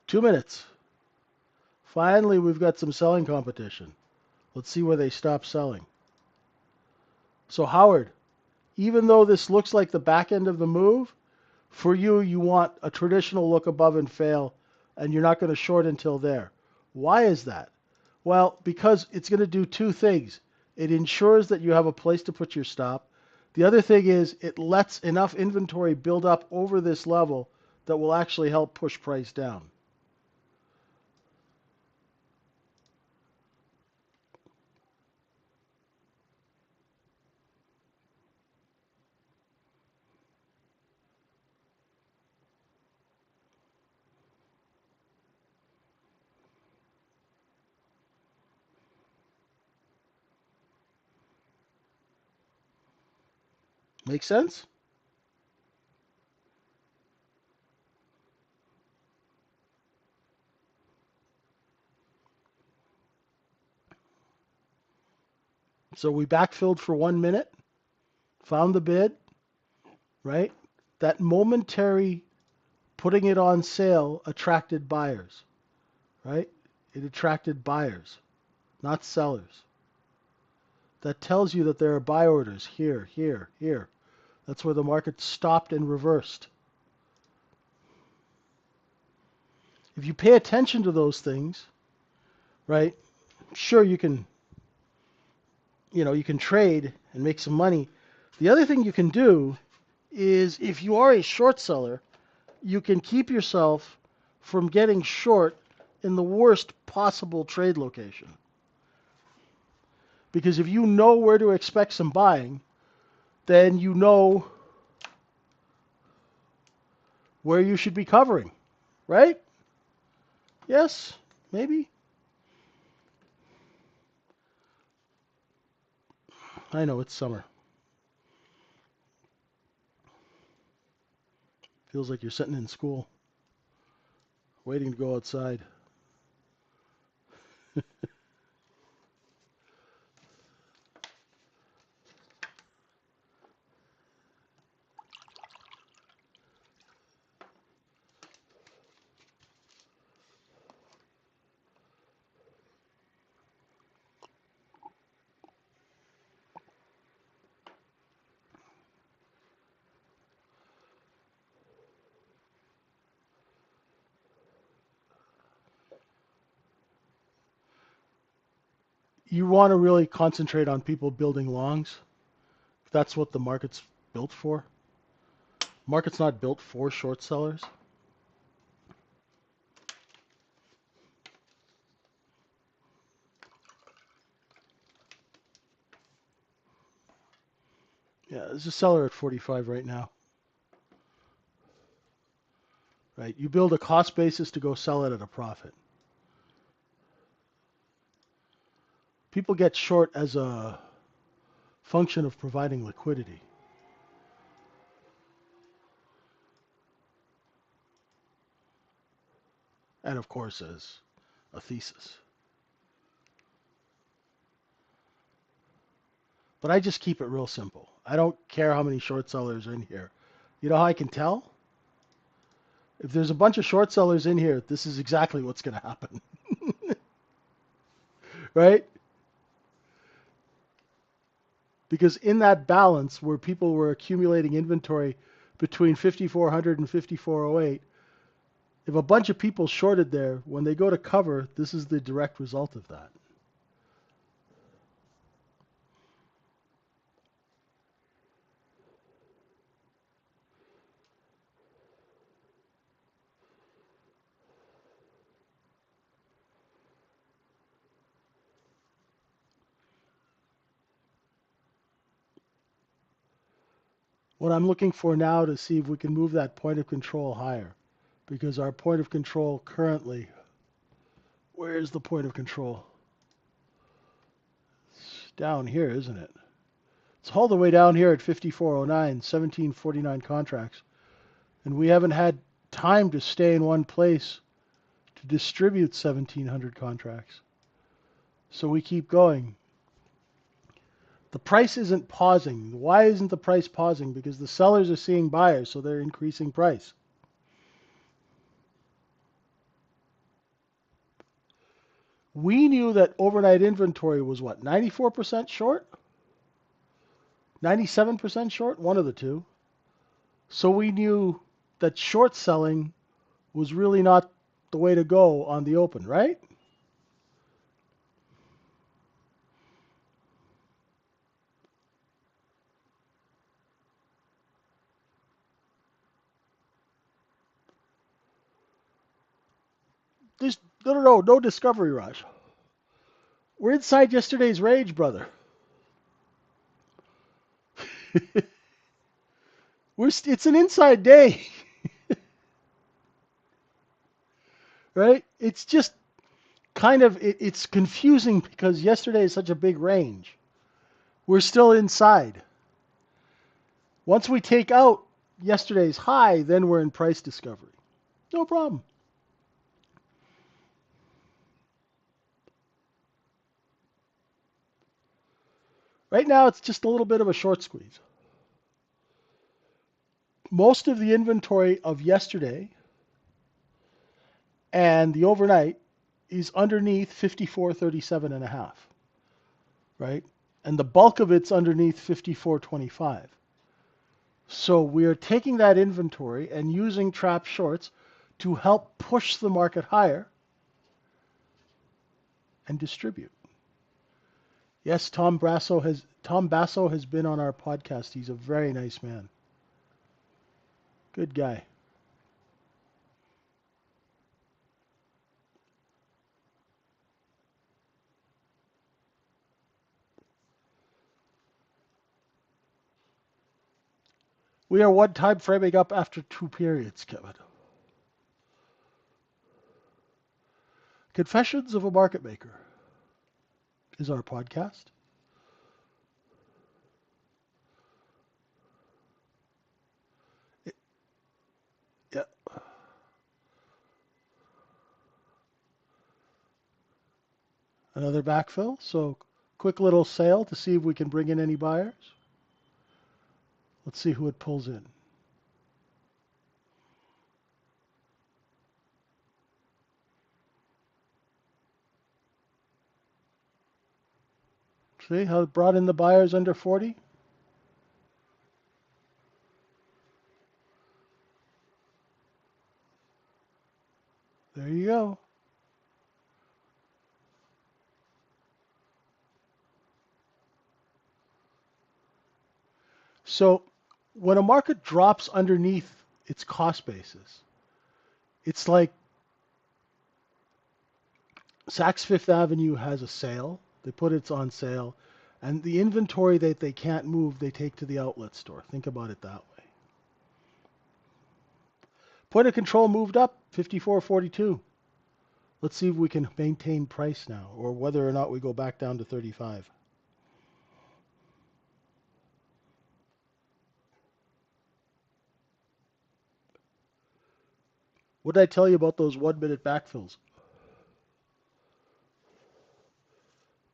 Two minutes. Finally, we've got some selling competition. Let's see where they stop selling. So Howard, even though this looks like the back end of the move, for you, you want a traditional look above and fail, and you're not going to short until there. Why is that? Well, because it's going to do two things. It ensures that you have a place to put your stop. The other thing is it lets enough inventory build up over this level that will actually help push price down. Make sense? So we backfilled for 1 minute, found the bid, right? That momentary putting it on sale attracted buyers, right? It attracted buyers, not sellers. That tells you that there are buy orders here, here, here. That's where the market stopped and reversed. If you pay attention to those things, right? Sure, you can trade and make some money. The other thing you can do is if you are a short seller, you can keep yourself from getting short in the worst possible trade location. Because if you know where to expect some buying, then you know where you should be covering, right? Yes, maybe. I know it's summer. Feels like you're sitting in school, waiting to go outside. You want to really concentrate on people building longs. That's what the market's built for. Market's not built for short sellers. Yeah, there's a seller at 45 right now. Right? You build a cost basis to go sell it at a profit. People get short as a function of providing liquidity. And of course, as a thesis. But I just keep it real simple. I don't care how many short sellers are in here. You know how I can tell? If there's a bunch of short sellers in here, this is exactly what's going to happen. Right? Because in that balance where people were accumulating inventory between 5400 and 5408, if a bunch of people shorted there, when they go to cover, this is the direct result of that. What I'm looking for now to see if we can move that point of control higher. Because our point of control currently, where is the point of control? It's down here, isn't it? It's all the way down here at 5409, 1749 contracts. And we haven't had time to stay in one place to distribute 1700 contracts. So we keep going. The price isn't pausing. Why isn't the price pausing? Because the sellers are seeing buyers, so they're increasing price. We knew that overnight inventory was what, 94% short? 97% short? One of the two. So we knew that short selling was really not the way to go on the open, right? There's no discovery rush. We're inside yesterday's rage, brother. It's an inside day, right? It's just kind of it's confusing because yesterday is such a big range. We're still inside. Once we take out yesterday's high, then we're in price discovery. No problem. Right now, it's just a little bit of a short squeeze. Most of the inventory of yesterday and the overnight is underneath 54.37 and a half, right? And the bulk of it's underneath 54.25. So we are taking that inventory and using trap shorts to help push the market higher and distribute. Yes, Tom Basso has been on our podcast. He's a very nice man. Good guy. We are one time framing up after two periods, Kevin. Confessions of a Market Maker is our podcast. Yeah. Another backfill. So quick little sale to see if we can bring in any buyers. Let's see who it pulls in. See how it brought in the buyers under 40? There you go. So when a market drops underneath its cost basis, it's like Saks Fifth Avenue has a sale. They put it on sale, and the inventory that they can't move, they take to the outlet store. Think about it that way. Point of control moved up 54.42. Let's see if we can maintain price now, or whether or not we go back down to 35. What did I tell you about those 1 minute backfills?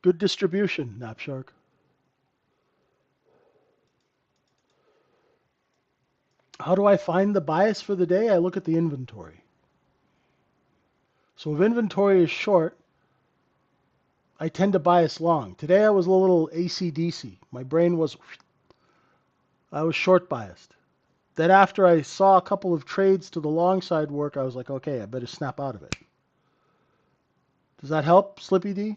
Good distribution, Napshark. How do I find the bias for the day? I look at the inventory. So if inventory is short, I tend to bias long. Today I was a little AC/DC. I was short biased. Then after I saw a couple of trades to the long side work, I was like, okay, I better snap out of it. Does that help, Slippy D?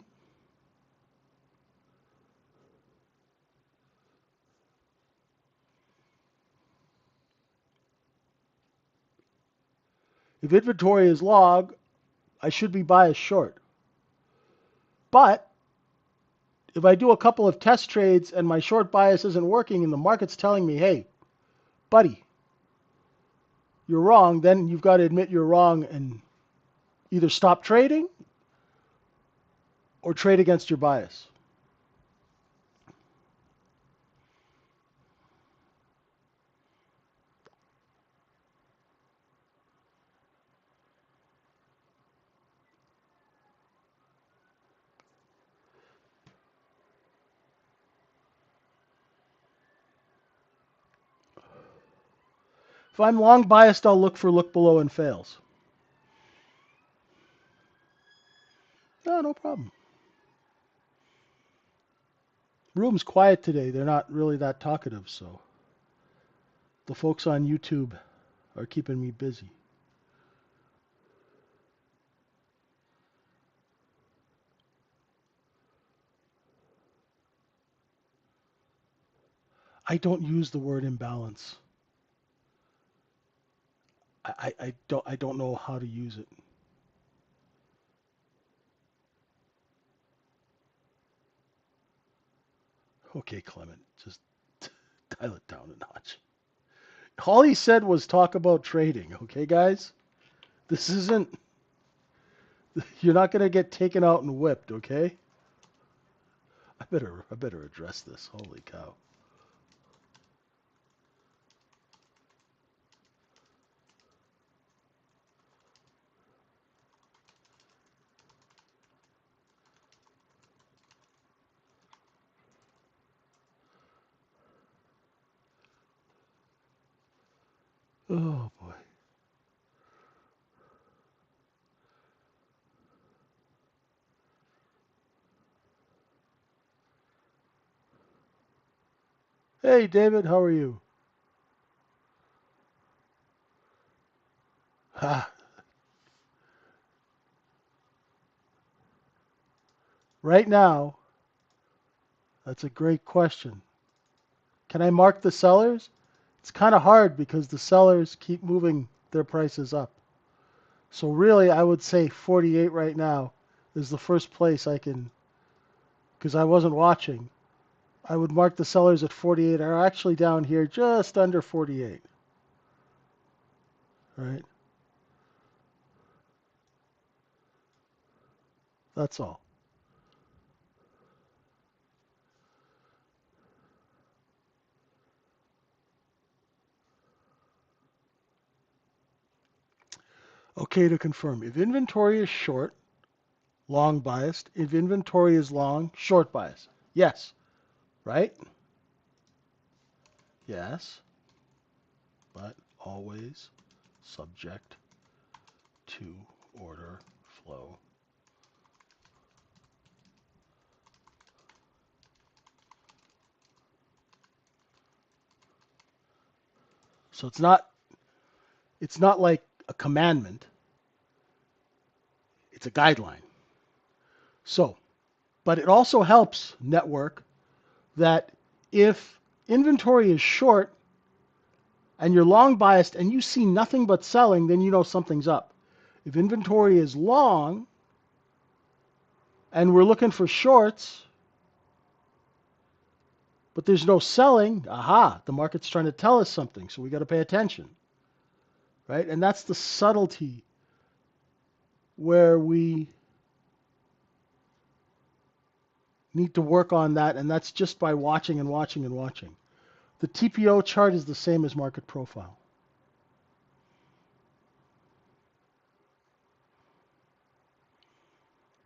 If inventory is long, I should be biased short. But if I do a couple of test trades and my short bias isn't working and the market's telling me, hey, buddy, you're wrong, then you've got to admit you're wrong and either stop trading or trade against your bias. If I'm long biased, I'll look for look below and fails. No, no problem. Room's quiet today. They're not really that talkative, so the folks on YouTube are keeping me busy. I don't use the word imbalance. I don't know how to use it. Okay, Clement, just dial it down a notch. All he said was talk about trading, okay, guys? This isn't. You're not gonna get taken out and whipped, okay? I better address this. Holy cow. Oh boy. Hey, David, how are you? Ha. Right now, that's a great question. Can I mark the sellers? It's kind of hard because the sellers keep moving their prices up. So really, I would say 48 right now is the first place I can, because I wasn't watching. I would mark the sellers at 48 are actually down here just under 48. Right? That's all. Okay, to confirm, if inventory is short, long biased. If inventory is long, short biased. Yes. Right? Yes. But always subject to order flow. So it's not like a commandment. It's a guideline. So, but it also helps network that if inventory is short and you're long biased and you see nothing but selling, then you know something's up. If inventory is long and we're looking for shorts, but there's no selling, aha, the market's trying to tell us something, so we got to pay attention, right? And that's the subtlety where we need to work on that, and that's just by watching and watching and watching. The TPO chart is the same as market profile.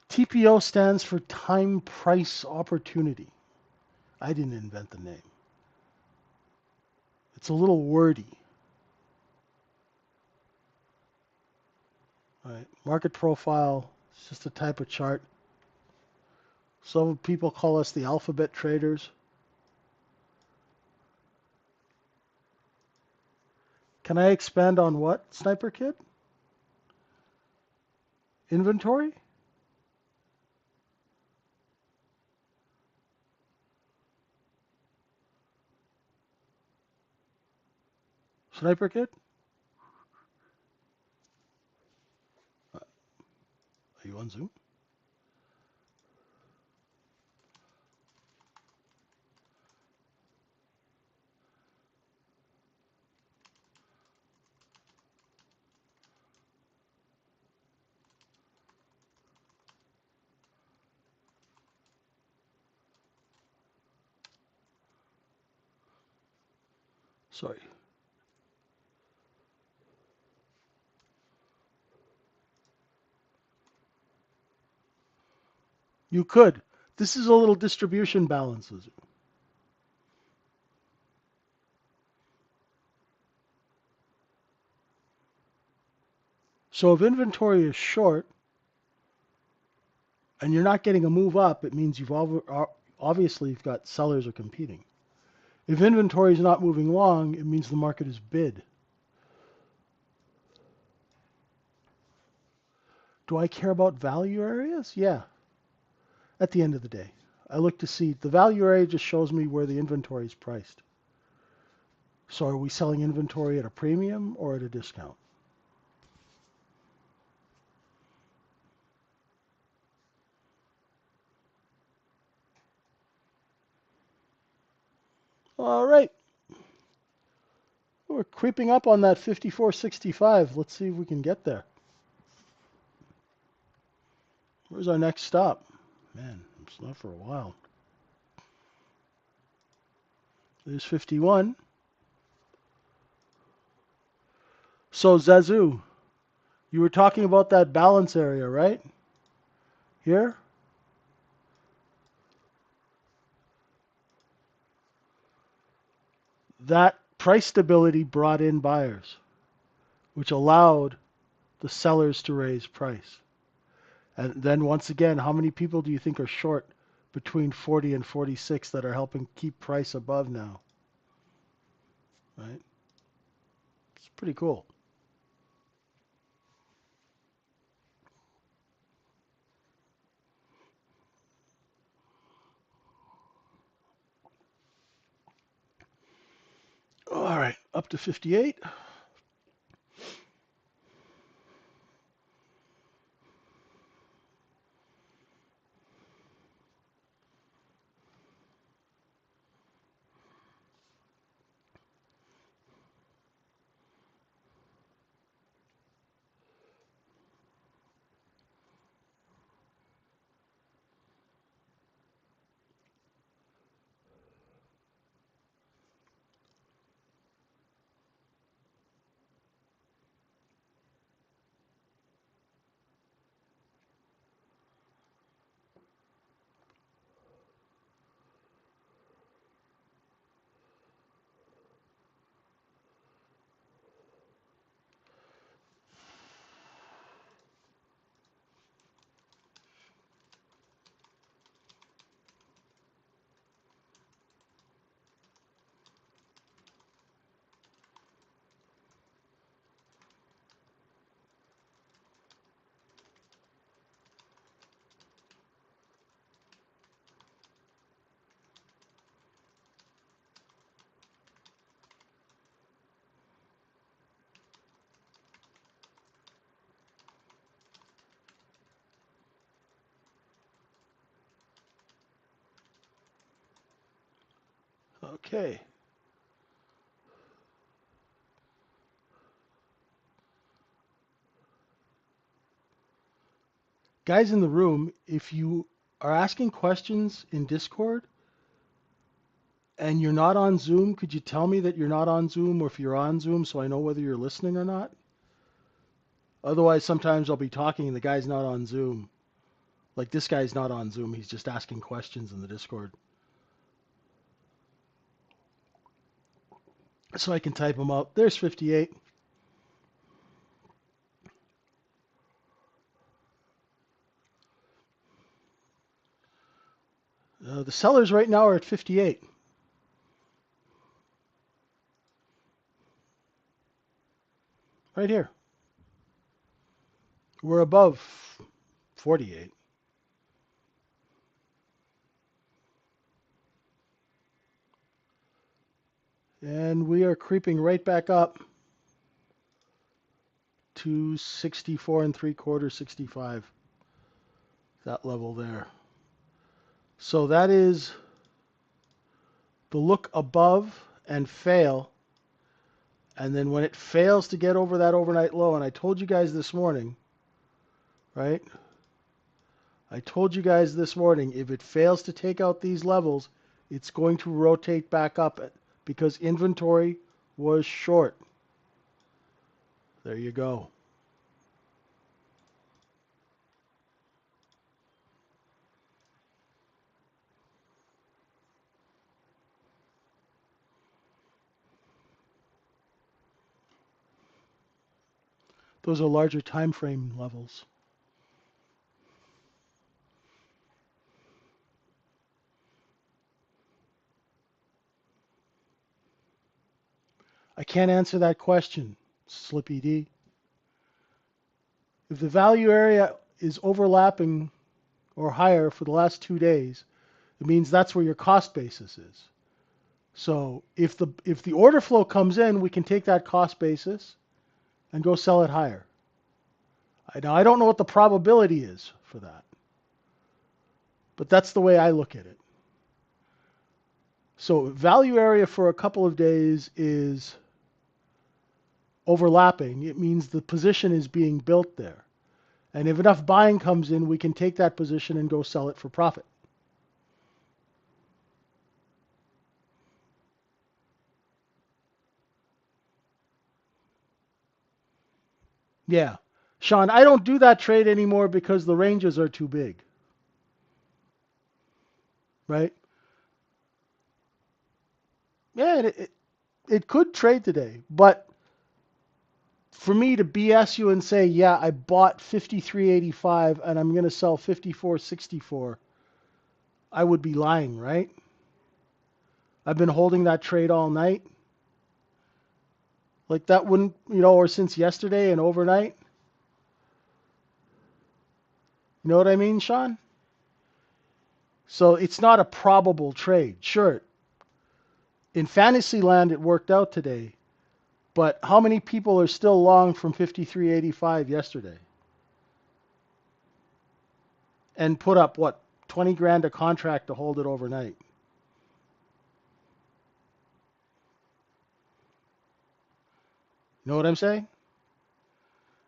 TPO stands for time price opportunity. I didn't invent the name. It's a little wordy. Right? Market profile is just a type of chart. Some people call us the alphabet traders. Can I expand on what, Sniper Kid? Inventory? Sniper Kid? Are you on Zoom? Sorry. You could. This is a little distribution balances. So if inventory is short and you're not getting a move up, it means obviously you've got sellers are competing. If inventory is not moving long, it means the market is bid. Do I care about value areas? Yeah. At the end of the day, I look to see the value area just shows me where the inventory is priced. So are we selling inventory at a premium or at a discount? All right. We're creeping up on that 54.65. Let's see if we can get there. Where's our next stop? Man, it's not for a while. There's 51. So Zazu, you were talking about that balance area, right? Here? That price stability brought in buyers, which allowed the sellers to raise price. And then once again, how many people do you think are short between 40 and 46 that are helping keep price above now? Right? It's pretty cool. All right, up to 58. Okay. Guys in the room, if you are asking questions in Discord and you're not on Zoom, could you tell me that you're not on Zoom or if you're on Zoom so I know whether you're listening or not? Otherwise, sometimes I'll be talking and the guy's not on Zoom. Like this guy's not on Zoom. He's just asking questions in the Discord. So I can type them out. There's 58. The sellers right now are at 58. Right here. We're above 48. And we are creeping right back up to 64 and 3/4, 65. That level there. So that is the look above and fail. And then when it fails to get over that overnight low, and I told you guys this morning, right? I told you guys this morning, if it fails to take out these levels, it's going to rotate back up because inventory was short. There you go. Those are larger time frame levels. I can't answer that question, Slippy D. If the value area is overlapping or higher for the last 2 days, it means that's where your cost basis is. So if the order flow comes in, we can take that cost basis and go sell it higher. Now I don't know what the probability is for that, but that's the way I look at it. So value area for a couple of days is overlapping. It means the position is being built there. And if enough buying comes in, we can take that position and go sell it for profit. Yeah. Sean, I don't do that trade anymore because the ranges are too big. Right? Yeah, it could trade today, but for me to BS you and say, yeah, I bought 53.85 and I'm going to sell 54.64, I would be lying, right? I've been holding that trade all night. Like that wouldn't, or since yesterday and overnight. You know what I mean, Sean? So it's not a probable trade. Sure, in fantasy land it worked out today, but how many people are still long from 53.85 yesterday? And put up what, 20 grand a contract to hold it overnight? You know what I'm saying?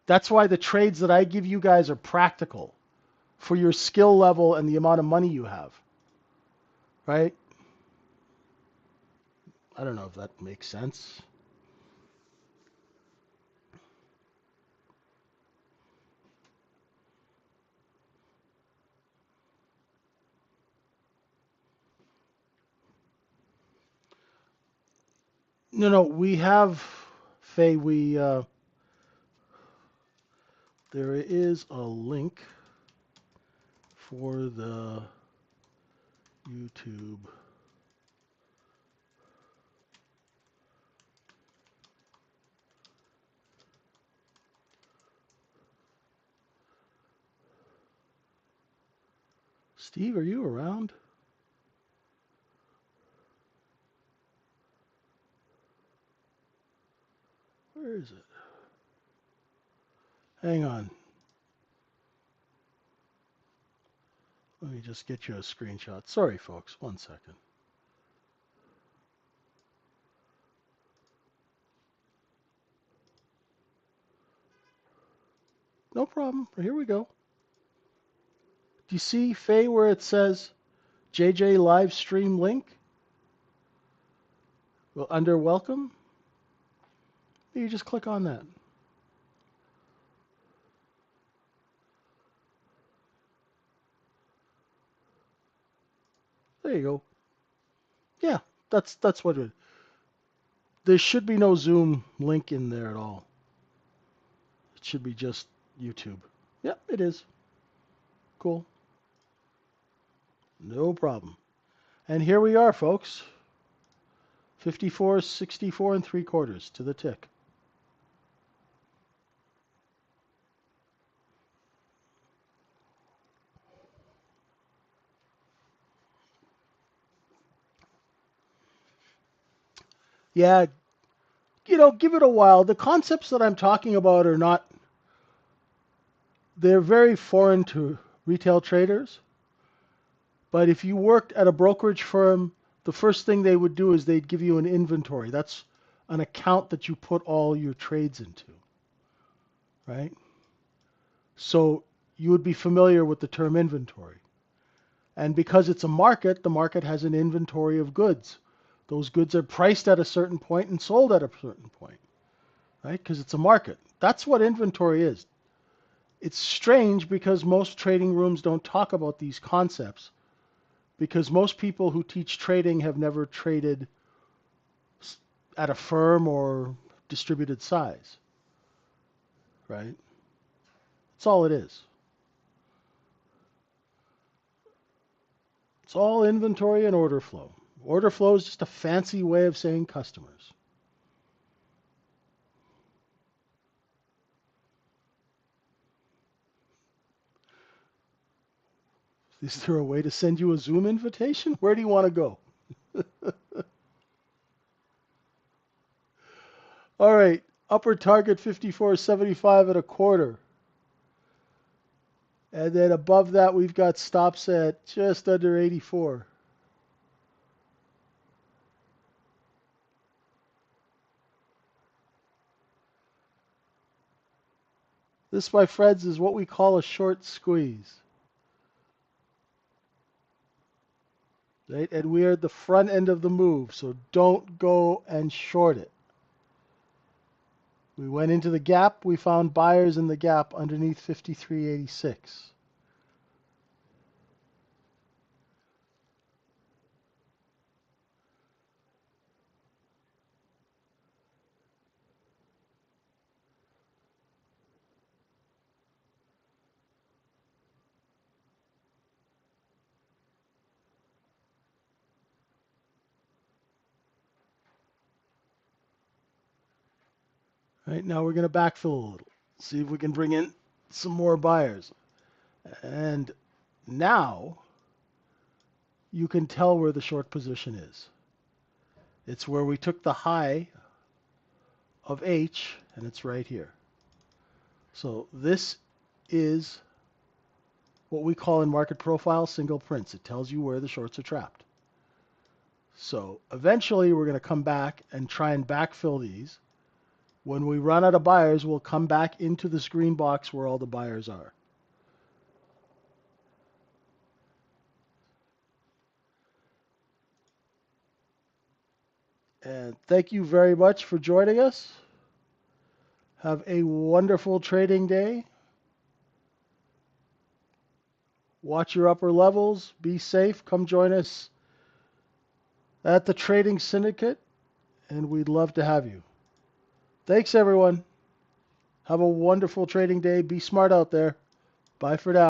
That's why the trades that I give you guys are practical for your skill level and the amount of money you have. Right? I don't know if that makes sense. No, we have, Faye, there is a link for the YouTube. Steve, are you around? Where is it? Hang on. Let me just get you a screenshot. Sorry, folks. 1 second. No problem. Here we go. Do you see, Faye, where it says JJ live stream link? Well, under welcome, you just click on that. There you go. Yeah, that's what it is. There should be no Zoom link in there at all. It should be just YouTube. Yep, it is. Cool. No problem. And here we are, folks. 54, 64 and 3/4 to the tick. Yeah, give it a while. The concepts that I'm talking about are not, they're very foreign to retail traders. But if you worked at a brokerage firm, the first thing they would do is they'd give you an inventory. That's an account that you put all your trades into, right? So you would be familiar with the term inventory. And because it's a market, the market has an inventory of goods. Those goods are priced at a certain point and sold at a certain point, right? Because it's a market. That's what inventory is. It's strange because most trading rooms don't talk about these concepts because most people who teach trading have never traded at a firm or distributed size, right? That's all it is. It's all inventory and order flow. Order flow is just a fancy way of saying customers. Is there a way to send you a Zoom invitation? Where do you want to go? All right, upper target 54.75 at a quarter. And then above that, we've got stops at just under 84. This, my friends, is what we call a short squeeze. Right? And we are at the front end of the move, so don't go and short it. We went into the gap. We found buyers in the gap underneath 53.86. Right now we're going to backfill a little. See if we can bring in some more buyers. And now you can tell where the short position is. It's where we took the high of H, and it's right here. So this is what we call in market profile single prints. It tells you where the shorts are trapped. So eventually we're going to come back and try and backfill these. When we run out of buyers, we'll come back into this green box where all the buyers are. And thank you very much for joining us. Have a wonderful trading day. Watch your upper levels. Be safe. Come join us at the Trading Syndicate, and we'd love to have you. Thanks, everyone. Have a wonderful trading day. Be smart out there. Bye for now.